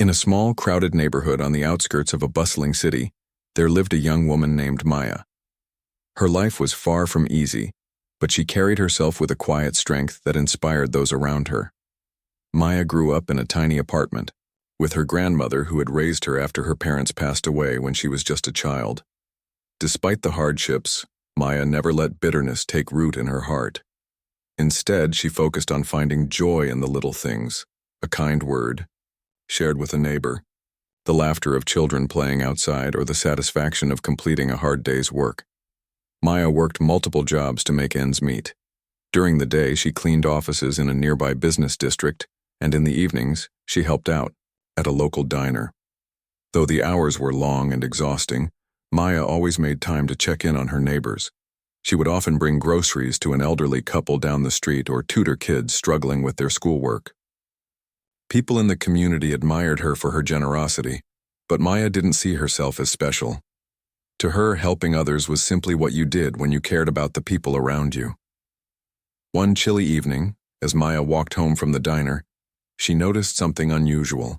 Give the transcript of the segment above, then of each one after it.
In a small, crowded neighborhood on the outskirts of a bustling city, there lived a young woman named Maya. Her life was far from easy, but she carried herself with a quiet strength that inspired those around her. Maya grew up in a tiny apartment, with her grandmother who had raised her after her parents passed away when she was just a child. Despite the hardships, Maya never let bitterness take root in her heart. Instead, she focused on finding joy in the little things, a kind word shared with a neighbor, the laughter of children playing outside, or the satisfaction of completing a hard day's work. Maya worked multiple jobs to make ends meet. During the day, she cleaned offices in a nearby business district, and in the evenings, she helped out at a local diner. Though the hours were long and exhausting, Maya always made time to check in on her neighbors. She would often bring groceries to an elderly couple down the street or tutor kids struggling with their schoolwork. People in the community admired her for her generosity, but Maya didn't see herself as special. To her, helping others was simply what you did when you cared about the people around you. One chilly evening, as Maya walked home from the diner, she noticed something unusual.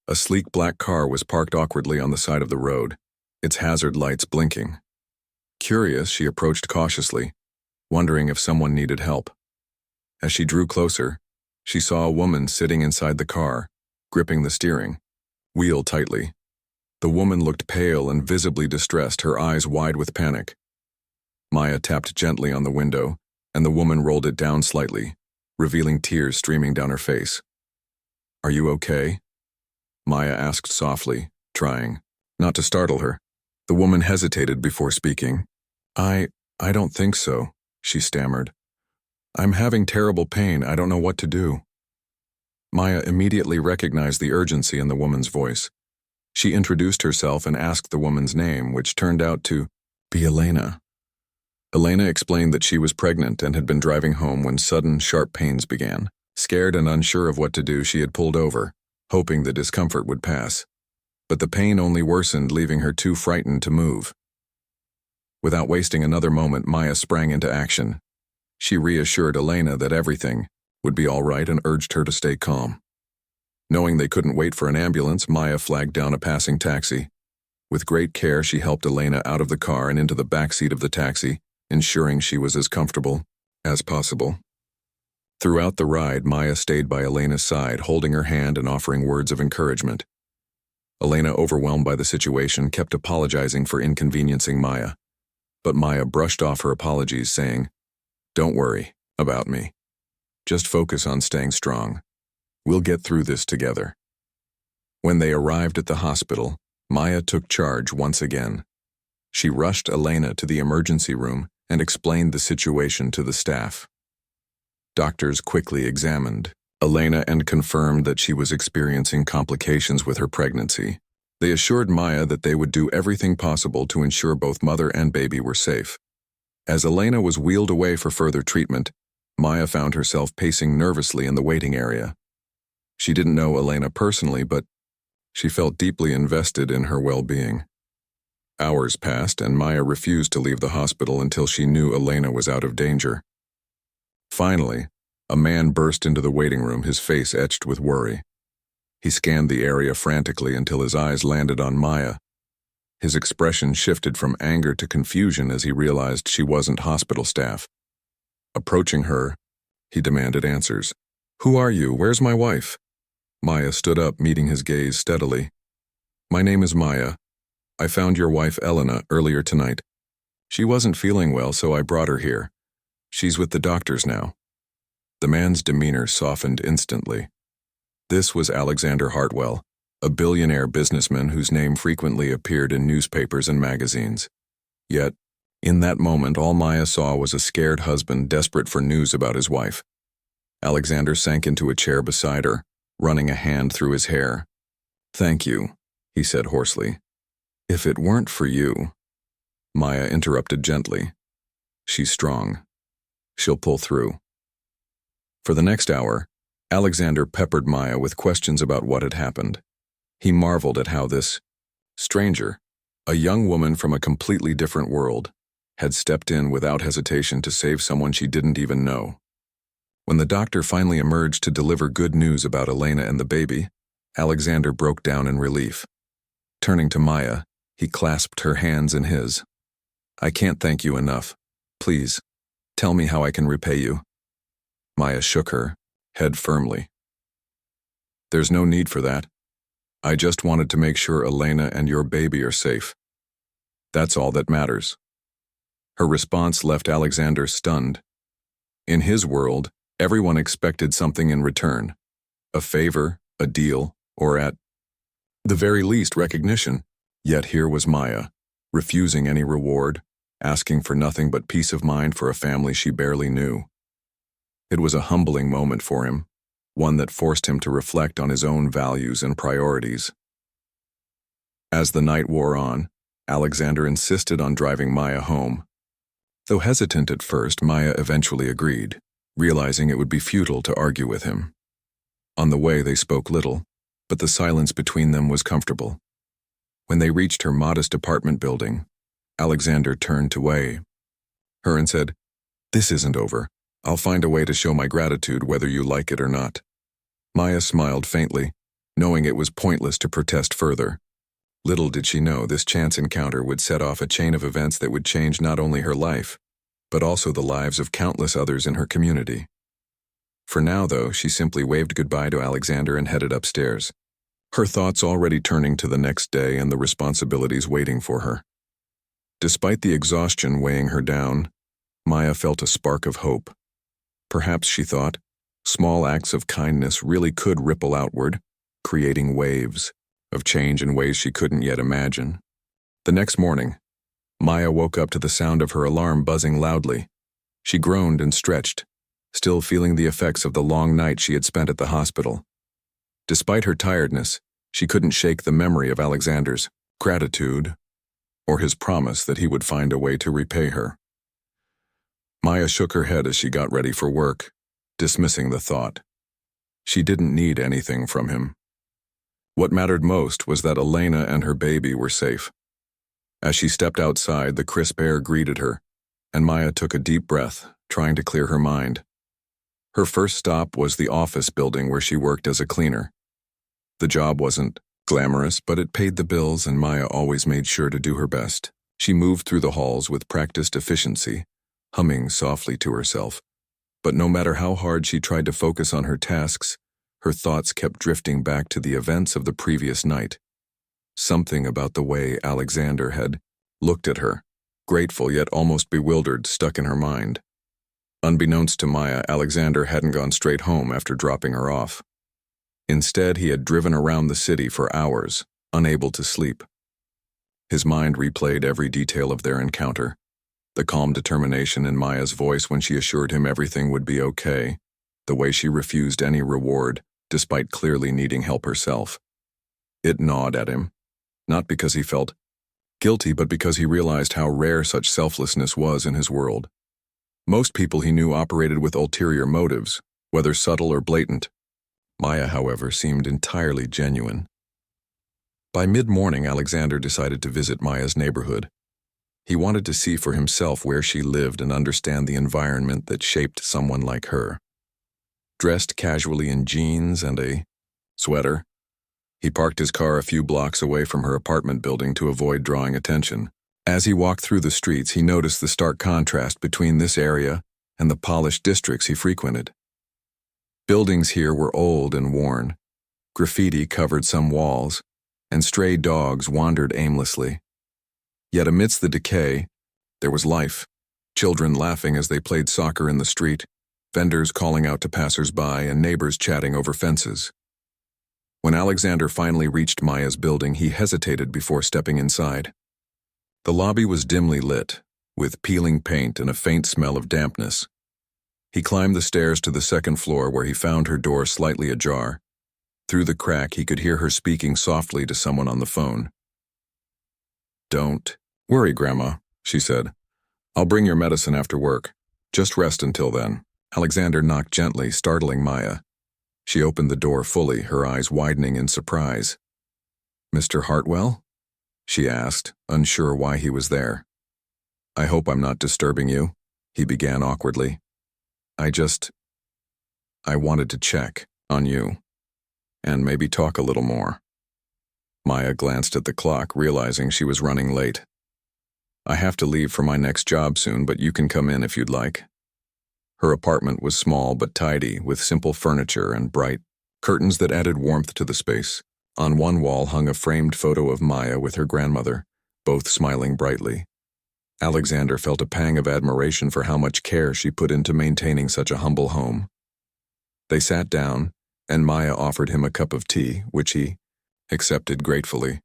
A sleek black car was parked awkwardly on the side of the road, its hazard lights blinking. Curious, she approached cautiously, wondering if someone needed help. As she drew closer, she saw a woman sitting inside the car, gripping the steering wheel tightly. The woman looked pale and visibly distressed, her eyes wide with panic. Maya tapped gently on the window, and the woman rolled it down slightly, revealing tears streaming down her face. "Are you okay?" Maya asked softly, trying not to startle her. The woman hesitated before speaking. I don't think so," she stammered. "I'm having terrible pain. I don't know what to do." Maya immediately recognized the urgency in the woman's voice. She introduced herself and asked the woman's name, which turned out to be Elena. Elena explained that she was pregnant and had been driving home when sudden, sharp pains began. Scared and unsure of what to do, she had pulled over, hoping the discomfort would pass. But the pain only worsened, leaving her too frightened to move. Without wasting another moment, Maya sprang into action. She reassured Elena that everything would be all right and urged her to stay calm. Knowing they couldn't wait for an ambulance, Maya flagged down a passing taxi. With great care, she helped Elena out of the car and into the back seat of the taxi, ensuring she was as comfortable as possible. Throughout the ride, Maya stayed by Elena's side, holding her hand and offering words of encouragement. Elena, overwhelmed by the situation, kept apologizing for inconveniencing Maya. But Maya brushed off her apologies, saying, "Don't worry about me. Just focus on staying strong. We'll get through this together." When they arrived at the hospital, Maya took charge once again. She rushed Elena to the emergency room and explained the situation to the staff. Doctors quickly examined Elena and confirmed that she was experiencing complications with her pregnancy. They assured Maya that they would do everything possible to ensure both mother and baby were safe. As Elena was wheeled away for further treatment, Maya found herself pacing nervously in the waiting area. She didn't know Elena personally, but she felt deeply invested in her well-being. Hours passed, and Maya refused to leave the hospital until she knew Elena was out of danger. Finally, a man burst into the waiting room, his face etched with worry. He scanned the area frantically until his eyes landed on Maya. His expression shifted from anger to confusion as he realized she wasn't hospital staff. Approaching her, he demanded answers. "Who are you? Where's my wife?" Maya stood up, meeting his gaze steadily. "My name is Maya. I found your wife Elena earlier tonight. She wasn't feeling well, so I brought her here. She's with the doctors now." The man's demeanor softened instantly. This was Alexander Hartwell, a billionaire businessman whose name frequently appeared in newspapers and magazines. Yet, in that moment, all Maya saw was a scared husband desperate for news about his wife. Alexander sank into a chair beside her, running a hand through his hair. "Thank you," he said hoarsely. "If it weren't for you—" Maya interrupted gently. "She's strong. She'll pull through." For the next hour, Alexander peppered Maya with questions about what had happened. He marveled at how this stranger, a young woman from a completely different world, had stepped in without hesitation to save someone she didn't even know. When the doctor finally emerged to deliver good news about Elena and the baby, Alexander broke down in relief. Turning to Maya, he clasped her hands in his. "I can't thank you enough. Please, tell me how I can repay you." Maya shook her head firmly. "There's no need for that. I just wanted to make sure Elena and your baby are safe. That's all that matters." Her response left Alexander stunned. In his world, everyone expected something in return. A favor, a deal, or at the very least recognition. Yet here was Maya, refusing any reward, asking for nothing but peace of mind for a family she barely knew. It was a humbling moment for him, one that forced him to reflect on his own values and priorities. As the night wore on, Alexander insisted on driving Maya home. Though hesitant at first, Maya eventually agreed, realizing it would be futile to argue with him. On the way, they spoke little, but the silence between them was comfortable. When they reached her modest apartment building, Alexander turned to her and said, "This isn't over. I'll find a way to show my gratitude whether you like it or not." Maya smiled faintly, knowing it was pointless to protest further. Little did she know this chance encounter would set off a chain of events that would change not only her life, but also the lives of countless others in her community. For now, though, she simply waved goodbye to Alexander and headed upstairs, her thoughts already turning to the next day and the responsibilities waiting for her. Despite the exhaustion weighing her down, Maya felt a spark of hope. Perhaps, she thought, small acts of kindness really could ripple outward, creating waves of change in ways she couldn't yet imagine. The next morning, Maya woke up to the sound of her alarm buzzing loudly. She groaned and stretched, still feeling the effects of the long night she had spent at the hospital. Despite her tiredness, she couldn't shake the memory of Alexander's gratitude or his promise that he would find a way to repay her. Maya shook her head as she got ready for work, dismissing the thought. She didn't need anything from him. What mattered most was that Elena and her baby were safe. As she stepped outside, the crisp air greeted her, and Maya took a deep breath, trying to clear her mind. Her first stop was the office building where she worked as a cleaner. The job wasn't glamorous, but it paid the bills, and Maya always made sure to do her best. She moved through the halls with practiced efficiency, humming softly to herself. But no matter how hard she tried to focus on her tasks, her thoughts kept drifting back to the events of the previous night. Something about the way Alexander had looked at her, grateful yet almost bewildered, stuck in her mind. Unbeknownst to Maya, Alexander hadn't gone straight home after dropping her off. Instead, he had driven around the city for hours, unable to sleep. His mind replayed every detail of their encounter, the calm determination in Maya's voice when she assured him everything would be okay, the way she refused any reward, despite clearly needing help herself. It gnawed at him, not because he felt guilty, but because he realized how rare such selflessness was in his world. Most people he knew operated with ulterior motives, whether subtle or blatant. Maya, however, seemed entirely genuine. By mid-morning, Alexander decided to visit Maya's neighborhood. He wanted to see for himself where she lived and understand the environment that shaped someone like her. Dressed casually in jeans and a sweater, he parked his car a few blocks away from her apartment building to avoid drawing attention. As he walked through the streets, he noticed the stark contrast between this area and the polished districts he frequented. Buildings here were old and worn. Graffiti covered some walls, and stray dogs wandered aimlessly. Yet amidst the decay, there was life. Children laughing as they played soccer in the street, vendors calling out to passers-by, and neighbors chatting over fences. When Alexander finally reached Maya's building, he hesitated before stepping inside. The lobby was dimly lit, with peeling paint and a faint smell of dampness. He climbed the stairs to the second floor, where he found her door slightly ajar. Through the crack, he could hear her speaking softly to someone on the phone. "Don't worry, Grandma," she said. "I'll bring your medicine after work. Just rest until then." Alexander knocked gently, startling Maya. She opened the door fully, her eyes widening in surprise. "Mr. Hartwell?" she asked, unsure why he was there. "I hope I'm not disturbing you," he began awkwardly. I wanted to check on you." and maybe talk a little more. Maya glanced at the clock, realizing she was running late. I have to leave for my next job soon, but you can come in if you'd like. Her apartment was small but tidy, with simple furniture and bright curtains that added warmth to the space. On one wall hung a framed photo of Maya with her grandmother, both smiling brightly. Alexander felt a pang of admiration for how much care she put into maintaining such a humble home. They sat down, and Maya offered him a cup of tea, which he accepted gratefully.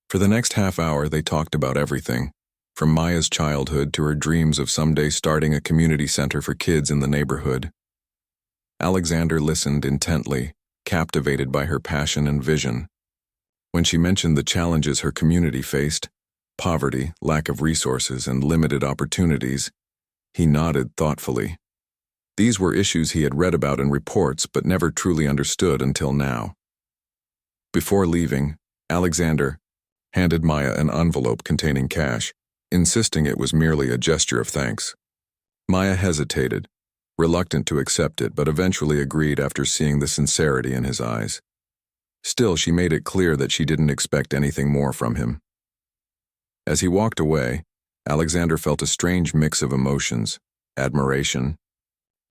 For the next half hour, they talked about everything, from Maya's childhood to her dreams of someday starting a community center for kids in the neighborhood. Alexander listened intently, captivated by her passion and vision. When she mentioned the challenges her community faced, poverty, lack of resources, and limited opportunities, he nodded thoughtfully. These were issues he had read about in reports but never truly understood until now. Before leaving, Alexander handed Maya an envelope containing cash, insisting it was merely a gesture of thanks. Maya hesitated, reluctant to accept it, but eventually agreed after seeing the sincerity in his eyes. Still, she made it clear that she didn't expect anything more from him. As he walked away, Alexander felt a strange mix of emotions: admiration,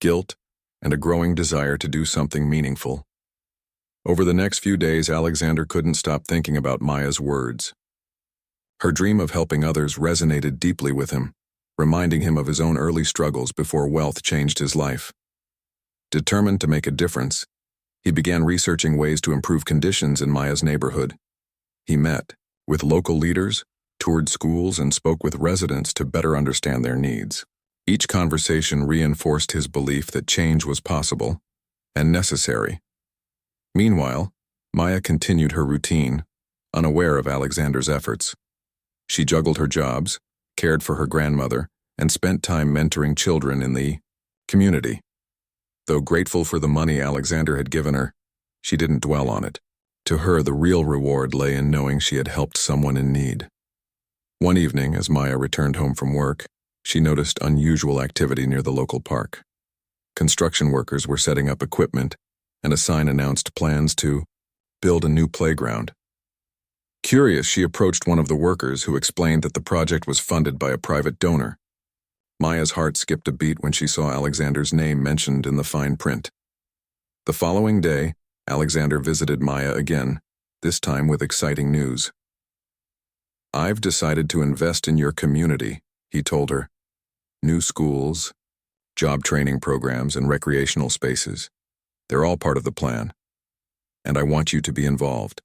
guilt, and a growing desire to do something meaningful. Over the next few days, Alexander couldn't stop thinking about Maya's words. Her dream of helping others resonated deeply with him, reminding him of his own early struggles before wealth changed his life. Determined to make a difference, he began researching ways to improve conditions in Maya's neighborhood. He met with local leaders, toured schools, and spoke with residents to better understand their needs. Each conversation reinforced his belief that change was possible and necessary. Meanwhile, Maya continued her routine, unaware of Alexander's efforts. She juggled her jobs, cared for her grandmother, and spent time mentoring children in the community. Though grateful for the money Alexander had given her, she didn't dwell on it. To her, the real reward lay in knowing she had helped someone in need. One evening, as Maya returned home from work, she noticed unusual activity near the local park. Construction workers were setting up equipment, and a sign announced plans to build a new playground. Curious, she approached one of the workers, who explained that the project was funded by a private donor. Maya's heart skipped a beat when she saw Alexander's name mentioned in the fine print. The following day, Alexander visited Maya again, this time with exciting news. "I've decided to invest in your community," he told her. "New schools, job training programs, and recreational spaces. They're all part of the plan, and I want you to be involved."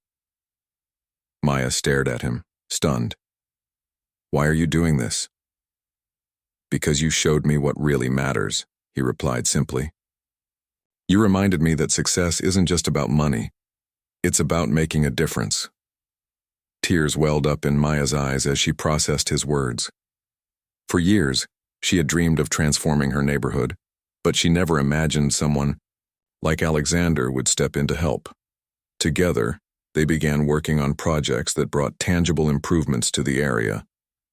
Maya stared at him, stunned. "Why are you doing this?" "Because you showed me what really matters," he replied simply. "You reminded me that success isn't just about money. It's about making a difference." Tears welled up in Maya's eyes as she processed his words. For years, she had dreamed of transforming her neighborhood, but she never imagined someone like Alexander would step in to help. Together, they began working on projects that brought tangible improvements to the area.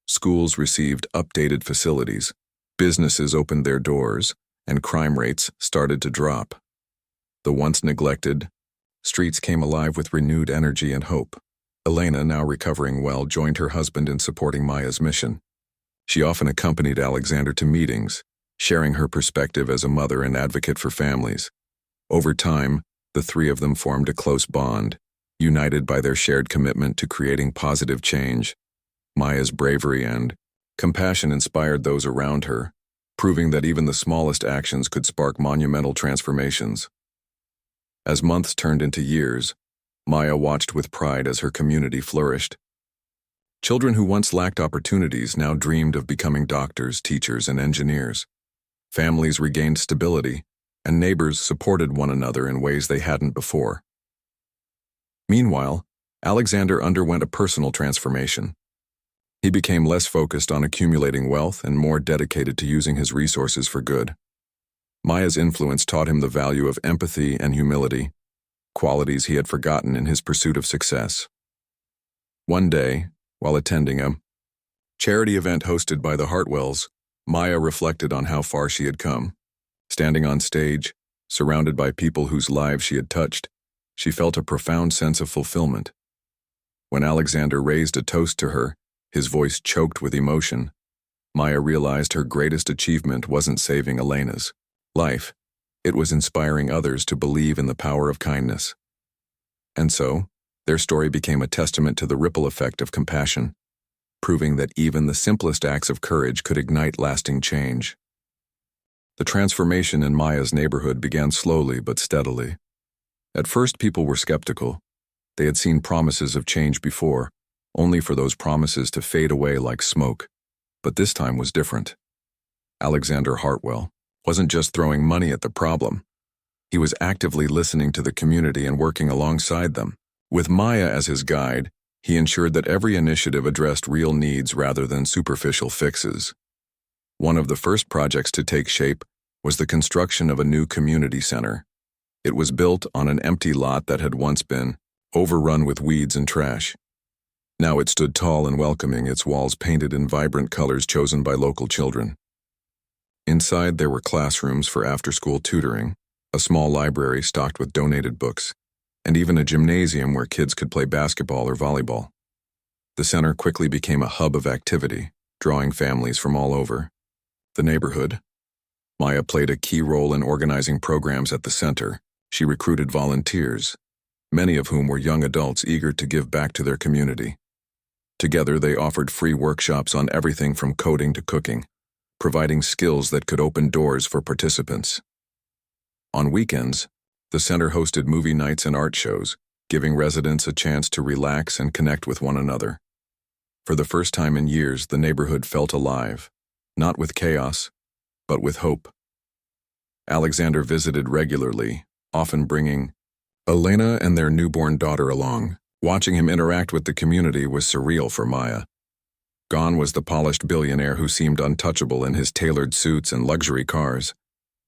Schools received updated facilities, businesses opened their doors, and crime rates started to drop. The once neglected streets came alive with renewed energy and hope. Elena, now recovering well, joined her husband in supporting Maya's mission. She often accompanied Alexander to meetings, sharing her perspective as a mother and advocate for families. Over time, the three of them formed a close bond, united by their shared commitment to creating positive change. Maya's bravery and compassion inspired those around her, proving that even the smallest actions could spark monumental transformations. As months turned into years, Maya watched with pride as her community flourished. Children who once lacked opportunities now dreamed of becoming doctors, teachers, and engineers. Families regained stability, and neighbors supported one another in ways they hadn't before. Meanwhile, Alexander underwent a personal transformation. He became less focused on accumulating wealth and more dedicated to using his resources for good. Maya's influence taught him the value of empathy and humility, qualities he had forgotten in his pursuit of success. One day, while attending a charity event hosted by the Hartwells, Maya reflected on how far she had come. Standing on stage, surrounded by people whose lives she had touched, she felt a profound sense of fulfillment. When Alexander raised a toast to her, his voice choked with emotion, Maya realized her greatest achievement wasn't saving Elena's life. It was inspiring others to believe in the power of kindness. And so, their story became a testament to the ripple effect of compassion, proving that even the simplest acts of courage could ignite lasting change. The transformation in Maya's neighborhood began slowly but steadily. At first, people were skeptical. They had seen promises of change before, only for those promises to fade away like smoke. But this time was different. Alexander Hartwell wasn't just throwing money at the problem. He was actively listening to the community and working alongside them. With Maya as his guide, he ensured that every initiative addressed real needs rather than superficial fixes. One of the first projects to take shape was the construction of a new community center. It was built on an empty lot that had once been overrun with weeds and trash. Now it stood tall and welcoming, its walls painted in vibrant colors chosen by local children. Inside there were classrooms for after-school tutoring, a small library stocked with donated books, and even a gymnasium where kids could play basketball or volleyball. The center quickly became a hub of activity, drawing families from all over the neighborhood. Maya played a key role in organizing programs at the center. She recruited volunteers, many of whom were young adults eager to give back to their community. Together, they offered free workshops on everything from coding to cooking, providing skills that could open doors for participants. On weekends, the center hosted movie nights and art shows, giving residents a chance to relax and connect with one another. For the first time in years, the neighborhood felt alive, not with chaos, but with hope. Alexander visited regularly, often bringing Elena and their newborn daughter along. Watching him interact with the community was surreal for Maya. Gone was the polished billionaire who seemed untouchable in his tailored suits and luxury cars.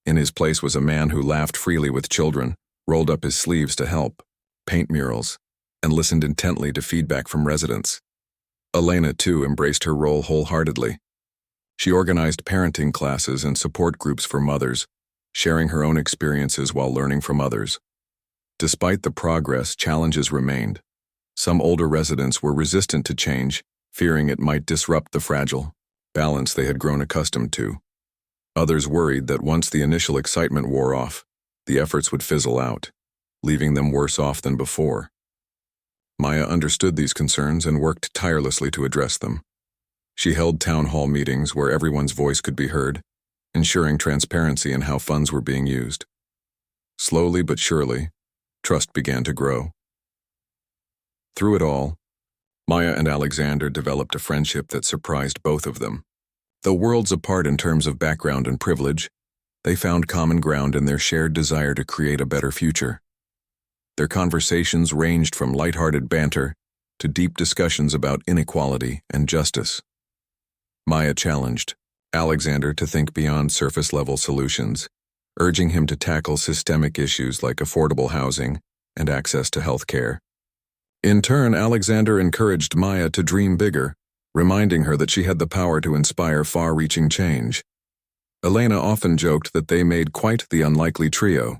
In his place was a man who laughed freely with children, rolled up his sleeves to help, paint murals, and listened intently to feedback from residents. Elena, too, embraced her role wholeheartedly. She organized parenting classes and support groups for mothers, sharing her own experiences while learning from others. Despite the progress, challenges remained. Some older residents were resistant to change, fearing it might disrupt the fragile balance they had grown accustomed to. Others worried that once the initial excitement wore off, the efforts would fizzle out, leaving them worse off than before. Maya understood these concerns and worked tirelessly to address them. She held town hall meetings where everyone's voice could be heard, ensuring transparency in how funds were being used. Slowly but surely, trust began to grow. Through it all, Maya and Alexander developed a friendship that surprised both of them. Though worlds apart in terms of background and privilege, they found common ground in their shared desire to create a better future. Their conversations ranged from lighthearted banter to deep discussions about inequality and justice. Maya challenged Alexander to think beyond surface-level solutions, urging him to tackle systemic issues like affordable housing and access to health care. In turn, Alexander encouraged Maya to dream bigger, reminding her that she had the power to inspire far-reaching change. Elena often joked that they made quite the unlikely trio.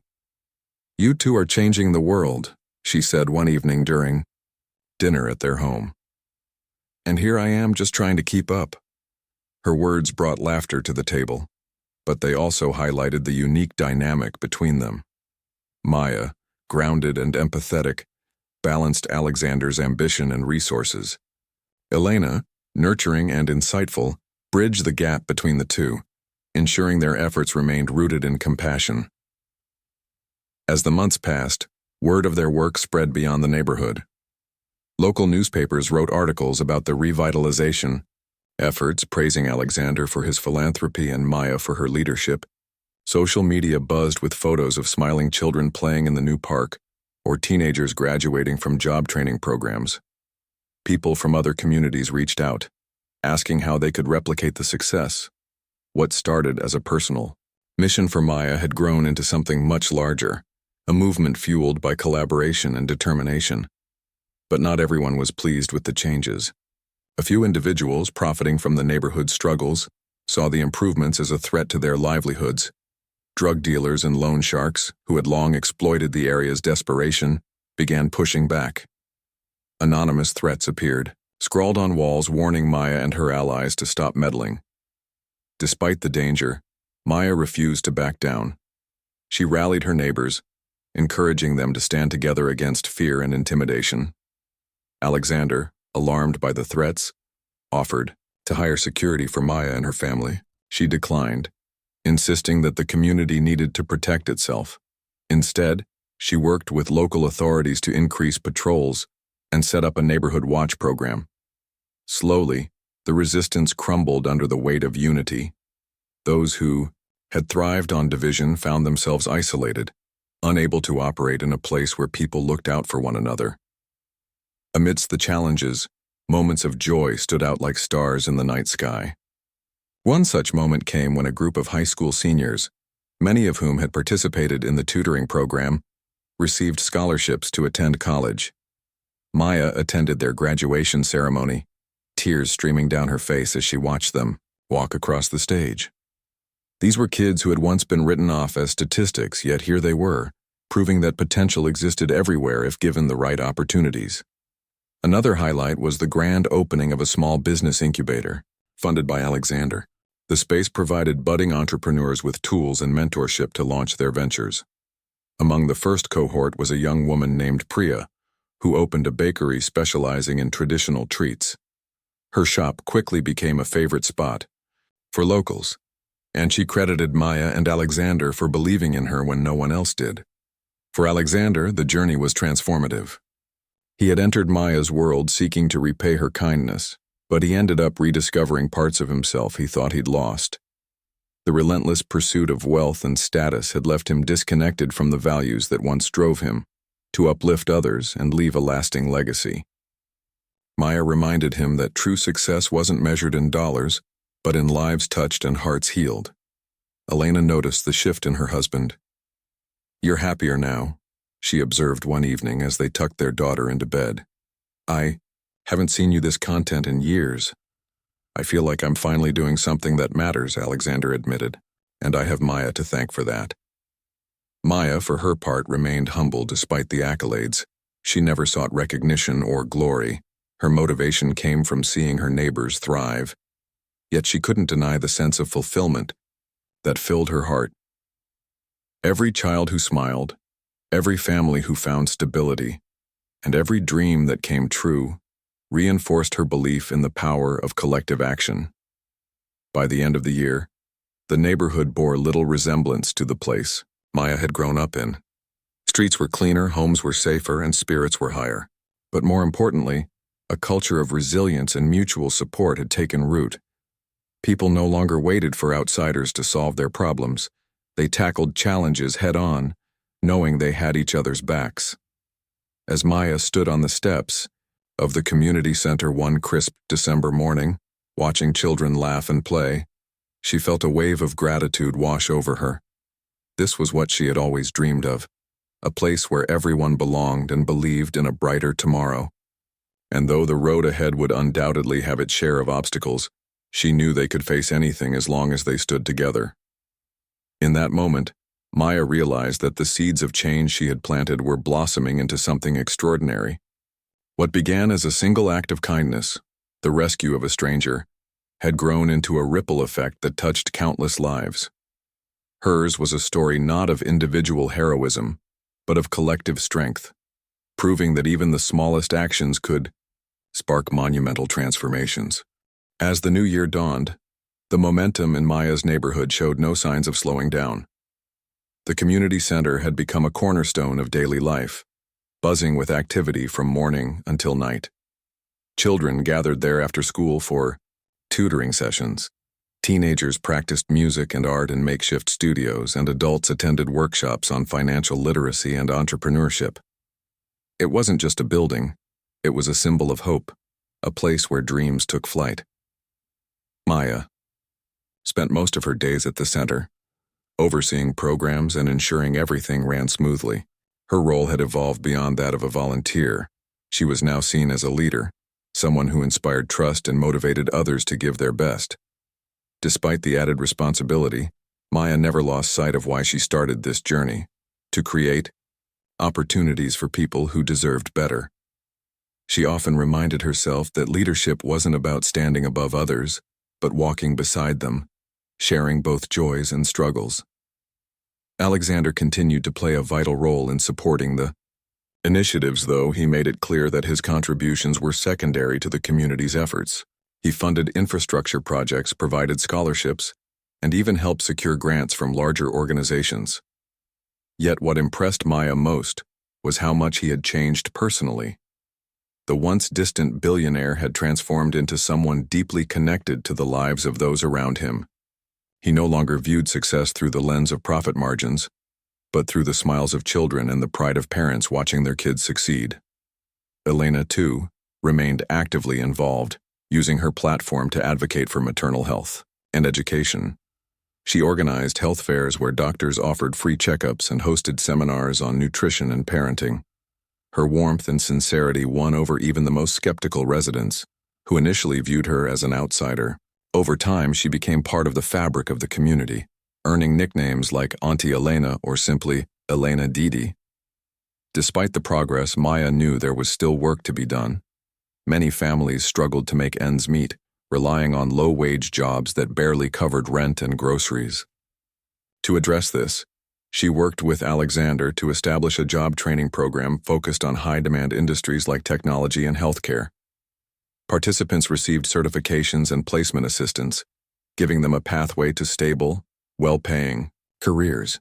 "You two are changing the world," she said one evening during dinner at their home. "And here I am just trying to keep up." Her words brought laughter to the table, but they also highlighted the unique dynamic between them. Maya, grounded and empathetic, balanced Alexander's ambition and resources. Elena, nurturing and insightful, bridged the gap between the two, ensuring their efforts remained rooted in compassion. As the months passed, word of their work spread beyond the neighborhood. Local newspapers wrote articles about the revitalization efforts, praising Alexander for his philanthropy and Maya for her leadership. Social media buzzed with photos of smiling children playing in the new park or teenagers graduating from job training programs. People from other communities reached out, asking how they could replicate the success. What started as a personal mission for Maya had grown into something much larger, a movement fueled by collaboration and determination. But not everyone was pleased with the changes. A few individuals, profiting from the neighborhood's struggles, saw the improvements as a threat to their livelihoods. Drug dealers and loan sharks, who had long exploited the area's desperation, began pushing back. Anonymous threats appeared, scrawled on walls warning Maya and her allies to stop meddling. Despite the danger, Maya refused to back down. She rallied her neighbors, encouraging them to stand together against fear and intimidation. Alexander, alarmed by the threats, offered to hire security for Maya and her family. She declined, insisting that the community needed to protect itself. Instead, she worked with local authorities to increase patrols and set up a neighborhood watch program. Slowly, the resistance crumbled under the weight of unity. Those who had thrived on division found themselves isolated, unable to operate in a place where people looked out for one another. Amidst the challenges, moments of joy stood out like stars in the night sky. One such moment came when a group of high school seniors, many of whom had participated in the tutoring program, received scholarships to attend college. Maya attended their graduation ceremony, tears streaming down her face as she watched them walk across the stage. These were kids who had once been written off as statistics, yet here they were, proving that potential existed everywhere if given the right opportunities. Another highlight was the grand opening of a small business incubator, funded by Alexander. The space provided budding entrepreneurs with tools and mentorship to launch their ventures. Among the first cohort was a young woman named Priya, who opened a bakery specializing in traditional treats. Her shop quickly became a favorite spot for locals, and she credited Maya and Alexander for believing in her when no one else did. For Alexander, the journey was transformative. He had entered Maya's world seeking to repay her kindness, but he ended up rediscovering parts of himself he thought he'd lost. The relentless pursuit of wealth and status had left him disconnected from the values that once drove him, to uplift others and leave a lasting legacy. Maya reminded him that true success wasn't measured in dollars, but in lives touched and hearts healed. Elena noticed the shift in her husband. "You're happier now," she observed one evening as they tucked their daughter into bed. "I haven't seen you this content in years." "I feel like I'm finally doing something that matters," Alexander admitted, "and I have Maya to thank for that." Maya, for her part, remained humble despite the accolades. She never sought recognition or glory. Her motivation came from seeing her neighbors thrive. Yet she couldn't deny the sense of fulfillment that filled her heart. Every child who smiled, every family who found stability, and every dream that came true reinforced her belief in the power of collective action. By the end of the year, the neighborhood bore little resemblance to the place Maya had grown up in. Streets were cleaner, homes were safer, and spirits were higher. But more importantly, a culture of resilience and mutual support had taken root. People no longer waited for outsiders to solve their problems. They tackled challenges head-on, knowing they had each other's backs. As Maya stood on the steps of the community center one crisp December morning, watching children laugh and play, she felt a wave of gratitude wash over her. This was what she had always dreamed of, a place where everyone belonged and believed in a brighter tomorrow. And though the road ahead would undoubtedly have its share of obstacles, she knew they could face anything as long as they stood together. In that moment, Maya realized that the seeds of change she had planted were blossoming into something extraordinary. What began as a single act of kindness, the rescue of a stranger, had grown into a ripple effect that touched countless lives. Hers was a story not of individual heroism, but of collective strength, proving that even the smallest actions could spark monumental transformations. As the new year dawned, the momentum in Maya's neighborhood showed no signs of slowing down. The community center had become a cornerstone of daily life, buzzing with activity from morning until night. Children gathered there after school for tutoring sessions. Teenagers practiced music and art in makeshift studios, and adults attended workshops on financial literacy and entrepreneurship. It wasn't just a building, it was a symbol of hope, a place where dreams took flight. Maya spent most of her days at the center, overseeing programs and ensuring everything ran smoothly. Her role had evolved beyond that of a volunteer. She was now seen as a leader, someone who inspired trust and motivated others to give their best. Despite the added responsibility, Maya never lost sight of why she started this journey: to create opportunities for people who deserved better. She often reminded herself that leadership wasn't about standing above others, but walking beside them, sharing both joys and struggles. Alexander continued to play a vital role in supporting the initiatives, though he made it clear that his contributions were secondary to the community's efforts. He funded infrastructure projects, provided scholarships, and even helped secure grants from larger organizations. Yet what impressed Maya most was how much he had changed personally. The once distant billionaire had transformed into someone deeply connected to the lives of those around him. He no longer viewed success through the lens of profit margins, but through the smiles of children and the pride of parents watching their kids succeed. Elena, too, remained actively involved, using her platform to advocate for maternal health and education. She organized health fairs where doctors offered free checkups and hosted seminars on nutrition and parenting. Her warmth and sincerity won over even the most skeptical residents, who initially viewed her as an outsider. Over time, she became part of the fabric of the community, earning nicknames like Auntie Elena or simply Elena Didi. Despite the progress, Maya knew there was still work to be done. Many families struggled to make ends meet, relying on low-wage jobs that barely covered rent and groceries. To address this, she worked with Alexander to establish a job training program focused on high-demand industries like technology and healthcare. Participants received certifications and placement assistance, giving them a pathway to stable, well-paying careers.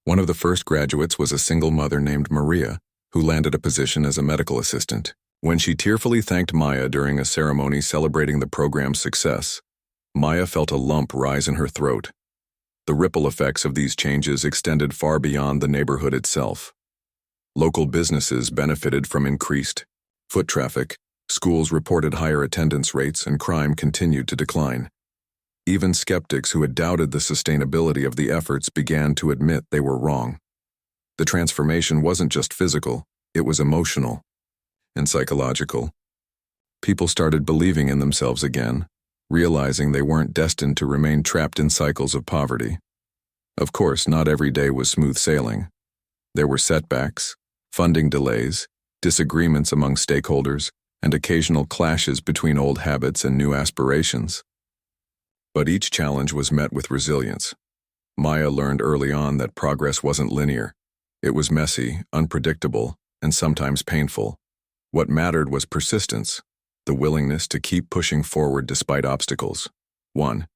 One of the first graduates was a single mother named Maria, who landed a position as a medical assistant. When she tearfully thanked Maya during a ceremony celebrating the program's success, Maya felt a lump rise in her throat. The ripple effects of these changes extended far beyond the neighborhood itself. Local businesses benefited from increased foot traffic, schools reported higher attendance rates, and crime continued to decline. Even skeptics who had doubted the sustainability of the efforts began to admit they were wrong. The transformation wasn't just physical, it was emotional and psychological. People started believing in themselves again, realizing they weren't destined to remain trapped in cycles of poverty. Of course, not every day was smooth sailing. There were setbacks, funding delays, disagreements among stakeholders, and occasional clashes between old habits and new aspirations. But each challenge was met with resilience. Maya learned early on that progress wasn't linear. It was messy, unpredictable, and sometimes painful. What mattered was persistence, the willingness to keep pushing forward despite obstacles. One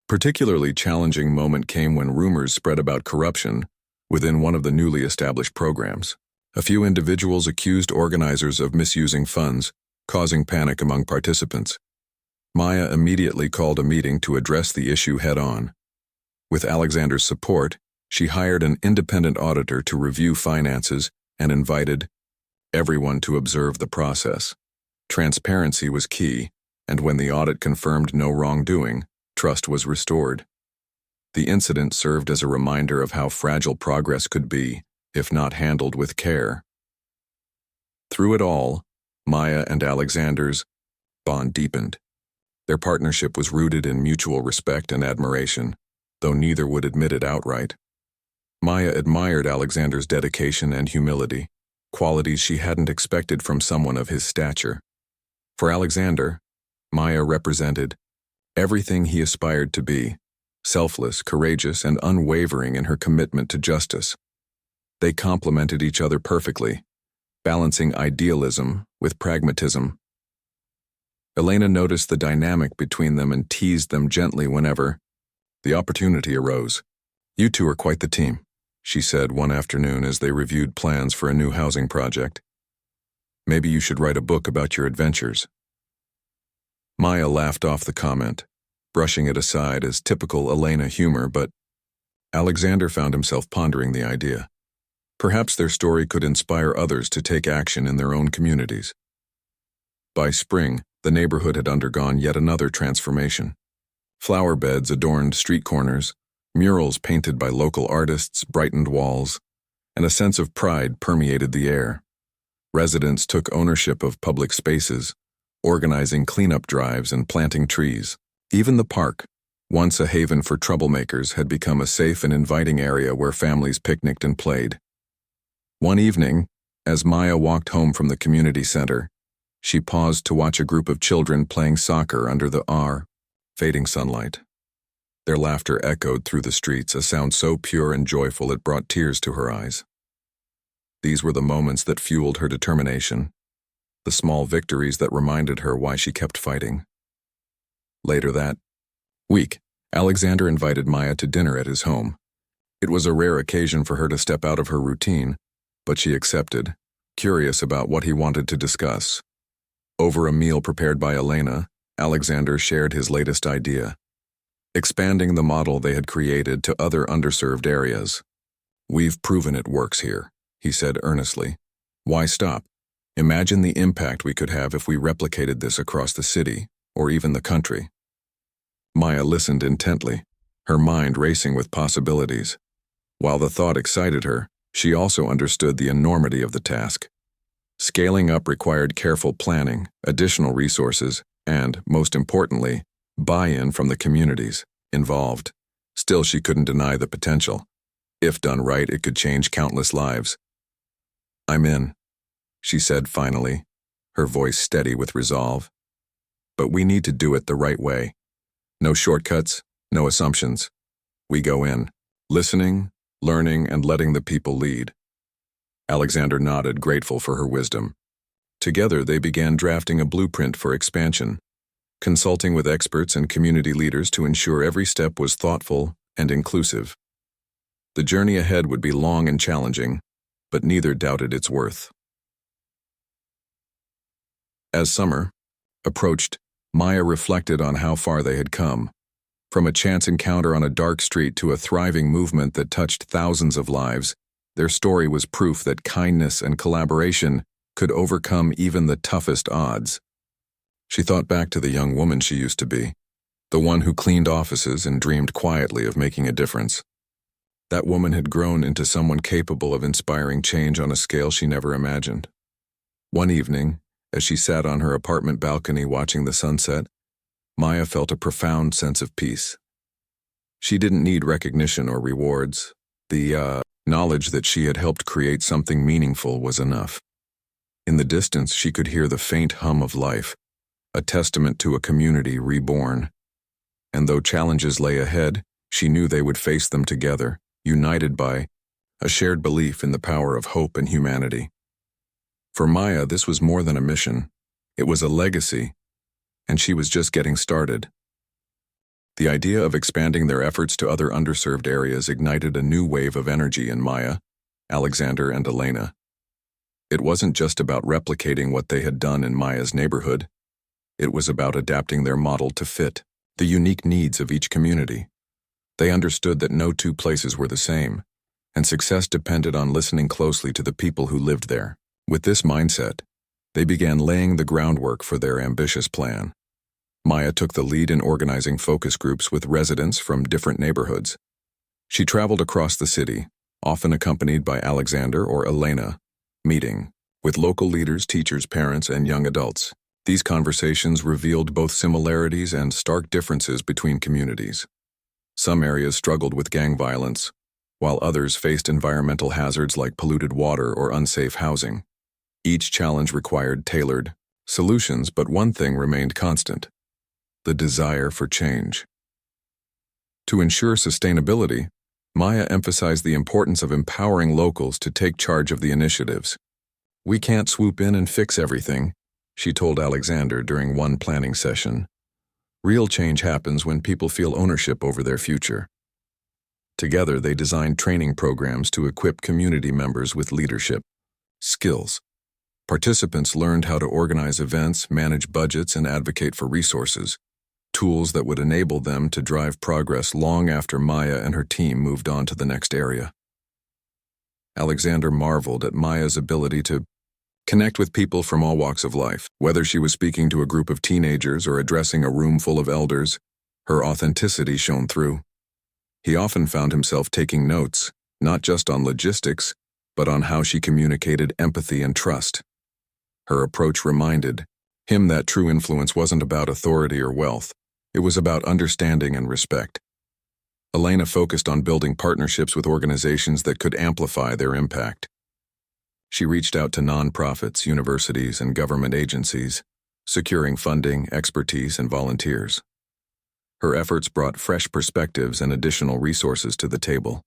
particularly challenging moment came when rumors spread about corruption within one of the newly established programs. A few individuals accused organizers of misusing funds, causing panic among participants. Maya immediately called a meeting to address the issue head-on. With Alexander's support, she hired an independent auditor to review finances and invited everyone to observe the process. Transparency was key, and when the audit confirmed no wrongdoing, trust was restored. The incident served as a reminder of how fragile progress could be, if not handled with care. Through it all, Maya and Alexander's bond deepened. Their partnership was rooted in mutual respect and admiration, though neither would admit it outright. Maya admired Alexander's dedication and humility, qualities she hadn't expected from someone of his stature. For Alexander, Maya represented everything he aspired to be, selfless, courageous, and unwavering in her commitment to justice. They complemented each other perfectly, balancing idealism with pragmatism. Elena noticed the dynamic between them and teased them gently whenever the opportunity arose. "You two are quite the team," she said one afternoon as they reviewed plans for a new housing project. "Maybe you should write a book about your adventures." Maya laughed off the comment, brushing it aside as typical Elena humor, but Alexander found himself pondering the idea. Perhaps their story could inspire others to take action in their own communities. By spring, the neighborhood had undergone yet another transformation. Flower beds adorned street corners, murals painted by local artists brightened walls, and a sense of pride permeated the air. Residents took ownership of public spaces, organizing cleanup drives and planting trees. Even the park, once a haven for troublemakers, had become a safe and inviting area where families picnicked and played. One evening, as Maya walked home from the community center, she paused to watch a group of children playing soccer under the fading sunlight. Their laughter echoed through the streets, a sound so pure and joyful it brought tears to her eyes. These were the moments that fueled her determination, the small victories that reminded her why she kept fighting. Later that week, Alexander invited Maya to dinner at his home. It was a rare occasion for her to step out of her routine, but she accepted, curious about what he wanted to discuss. Over a meal prepared by Elena, Alexander shared his latest idea, expanding the model they had created to other underserved areas. "We've proven it works here," he said earnestly. "Why stop? Imagine the impact we could have if we replicated this across the city, or even the country." Maya listened intently, her mind racing with possibilities. While the thought excited her, she also understood the enormity of the task. Scaling up required careful planning, additional resources, and, most importantly, buy-in from the communities involved. Still, she couldn't deny the potential. If done right, it could change countless lives. "I'm in," she said finally, her voice steady with resolve. "But we need to do it the right way. No shortcuts, no assumptions. We go in, listening, learning, and letting the people lead." Alexander nodded, grateful for her wisdom. Together, they began drafting a blueprint for expansion, consulting with experts and community leaders to ensure every step was thoughtful and inclusive. The journey ahead would be long and challenging, but neither doubted its worth. As summer approached, Maya reflected on how far they had come. From a chance encounter on a dark street to a thriving movement that touched thousands of lives, their story was proof that kindness and collaboration could overcome even the toughest odds. She thought back to the young woman she used to be, the one who cleaned offices and dreamed quietly of making a difference. That woman had grown into someone capable of inspiring change on a scale she never imagined. One evening, as she sat on her apartment balcony watching the sunset, Maya felt a profound sense of peace. She didn't need recognition or rewards. The knowledge that she had helped create something meaningful was enough. In the distance, she could hear the faint hum of life, a testament to a community reborn. And though challenges lay ahead, she knew they would face them together, united by a shared belief in the power of hope and humanity. For Maya, this was more than a mission. It was a legacy, and she was just getting started. The idea of expanding their efforts to other underserved areas ignited a new wave of energy in Maya, Alexander, and Elena. It wasn't just about replicating what they had done in Maya's neighborhood. It was about adapting their model to fit the unique needs of each community. They understood that no two places were the same, and success depended on listening closely to the people who lived there. With this mindset, they began laying the groundwork for their ambitious plan. Maya took the lead in organizing focus groups with residents from different neighborhoods. She traveled across the city, often accompanied by Alexander or Elena, meeting with local leaders, teachers, parents, and young adults. These conversations revealed both similarities and stark differences between communities. Some areas struggled with gang violence, while others faced environmental hazards like polluted water or unsafe housing. Each challenge required tailored solutions, but one thing remained constant: the desire for change. To ensure sustainability, Maya emphasized the importance of empowering locals to take charge of the initiatives. "We can't swoop in and fix everything," she told Alexander during one planning session. "Real change happens when people feel ownership over their future." Together, they designed training programs to equip community members with leadership skills. Participants learned how to organize events, manage budgets, and advocate for resources, tools that would enable them to drive progress long after Maya and her team moved on to the next area. Alexander marveled at Maya's ability to connect with people from all walks of life. Whether she was speaking to a group of teenagers or addressing a room full of elders, her authenticity shone through. He often found himself taking notes, not just on logistics, but on how she communicated empathy and trust. Her approach reminded him that true influence wasn't about authority or wealth. It was about understanding and respect. Elena focused on building partnerships with organizations that could amplify their impact. She reached out to nonprofits, universities, and government agencies, securing funding, expertise, and volunteers. Her efforts brought fresh perspectives and additional resources to the table,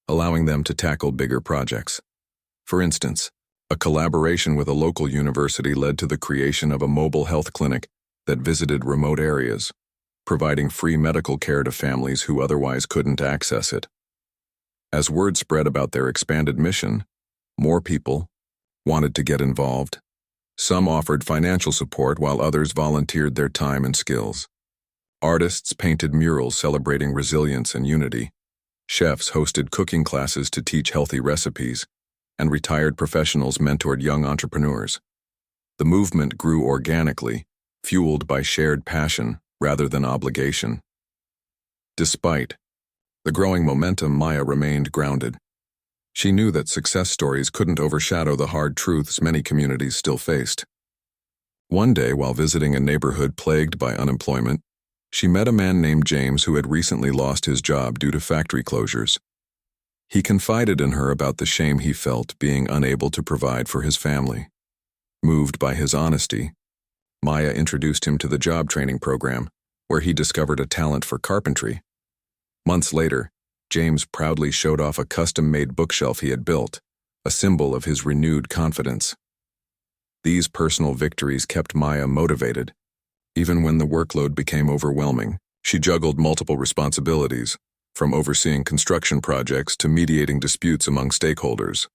allowing them to tackle bigger projects. For instance, a collaboration with a local university led to the creation of a mobile health clinic that visited remote areas, providing free medical care to families who otherwise couldn't access it. As word spread about their expanded mission, more people wanted to get involved. Some offered financial support while others volunteered their time and skills. Artists painted murals celebrating resilience and unity. Chefs hosted cooking classes to teach healthy recipes, and retired professionals mentored young entrepreneurs. The movement grew organically, fueled by shared passion rather than obligation. Despite the growing momentum, Maya remained grounded. She knew that success stories couldn't overshadow the hard truths many communities still faced. One day, while visiting a neighborhood plagued by unemployment, she met a man named James who had recently lost his job due to factory closures. He confided in her about the shame he felt being unable to provide for his family. Moved by his honesty, Maya introduced him to the job training program, where he discovered a talent for carpentry. Months later, James proudly showed off a custom-made bookshelf he had built, a symbol of his renewed confidence. These personal victories kept Maya motivated. Even when the workload became overwhelming, she juggled multiple responsibilities, from overseeing construction projects to mediating disputes among stakeholders.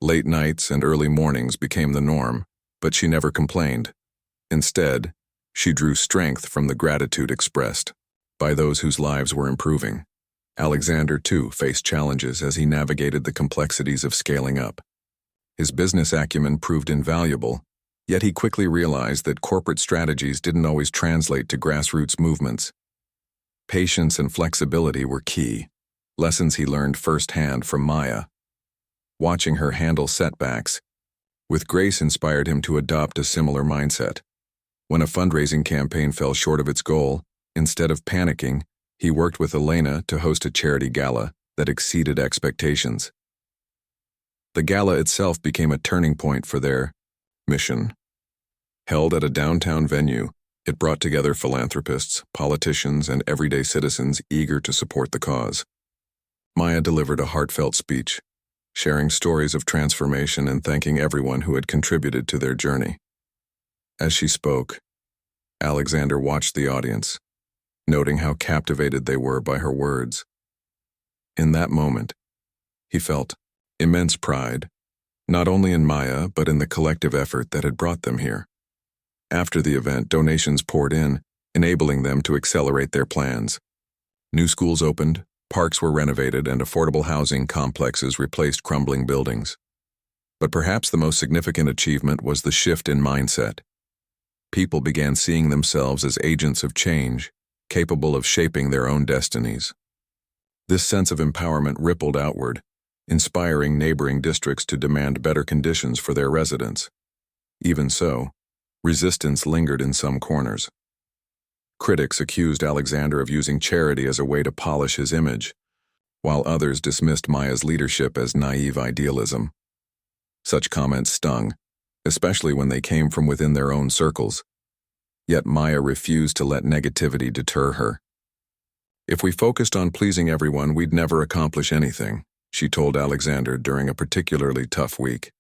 Late nights and early mornings became the norm, but she never complained. Instead, she drew strength from the gratitude expressed by those whose lives were improving. Alexander, too, faced challenges as he navigated the complexities of scaling up. His business acumen proved invaluable, yet he quickly realized that corporate strategies didn't always translate to grassroots movements. Patience and flexibility were key, lessons he learned firsthand from Maya. Watching her handle setbacks with grace inspired him to adopt a similar mindset. When a fundraising campaign fell short of its goal, instead of panicking, he worked with Elena to host a charity gala that exceeded expectations. The gala itself became a turning point for their mission. Held at a downtown venue, it brought together philanthropists, politicians, and everyday citizens eager to support the cause. Maya delivered a heartfelt speech, sharing stories of transformation and thanking everyone who had contributed to their journey. As she spoke, Alexander watched the audience, noting how captivated they were by her words. In that moment, he felt immense pride, not only in Maya but in the collective effort that had brought them here. After the event, donations poured in, enabling them to accelerate their plans. New schools opened, parks were renovated, and affordable housing complexes replaced crumbling buildings. But perhaps the most significant achievement was the shift in mindset. People began seeing themselves as agents of change, capable of shaping their own destinies. This sense of empowerment rippled outward, inspiring neighboring districts to demand better conditions for their residents. Even so, resistance lingered in some corners. Critics accused Alexander of using charity as a way to polish his image, while others dismissed Maya's leadership as naive idealism. Such comments stung, especially when they came from within their own circles. Yet Maya refused to let negativity deter her. "If we focused on pleasing everyone, we'd never accomplish anything," she told Alexander during a particularly tough week.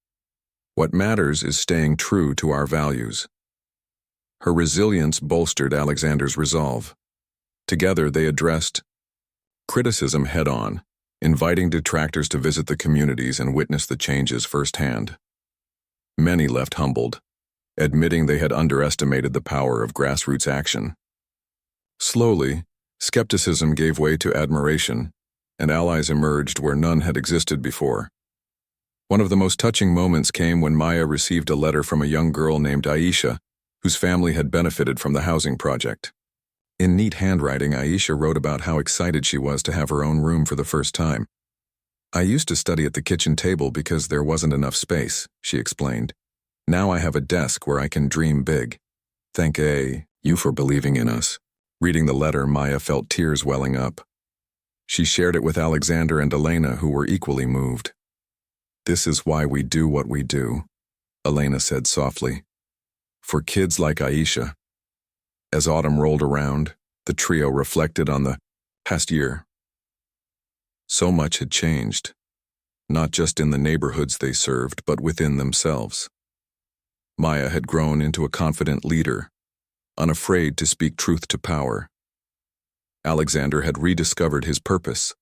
"What matters is staying true to our values." Her resilience bolstered Alexander's resolve. Together they addressed criticism head-on, inviting detractors to visit the communities and witness the changes firsthand. Many left humbled, admitting they had underestimated the power of grassroots action. Slowly, skepticism gave way to admiration, and allies emerged where none had existed before. One of the most touching moments came when Maya received a letter from a young girl named Aisha, whose family had benefited from the housing project. In neat handwriting, Aisha wrote about how excited she was to have her own room for the first time. "I used to study at the kitchen table because there wasn't enough space," she explained. "Now I have a desk where I can dream big. Thank you for believing in us." Reading the letter, Maya felt tears welling up. She shared it with Alexander and Elena, who were equally moved. "This is why we do what we do," Elena said softly. "For kids like Aisha." As autumn rolled around, the trio reflected on the past year. So much had changed, not just in the neighborhoods they served, but within themselves. Maya had grown into a confident leader, unafraid to speak truth to power. Alexander had rediscovered his purpose,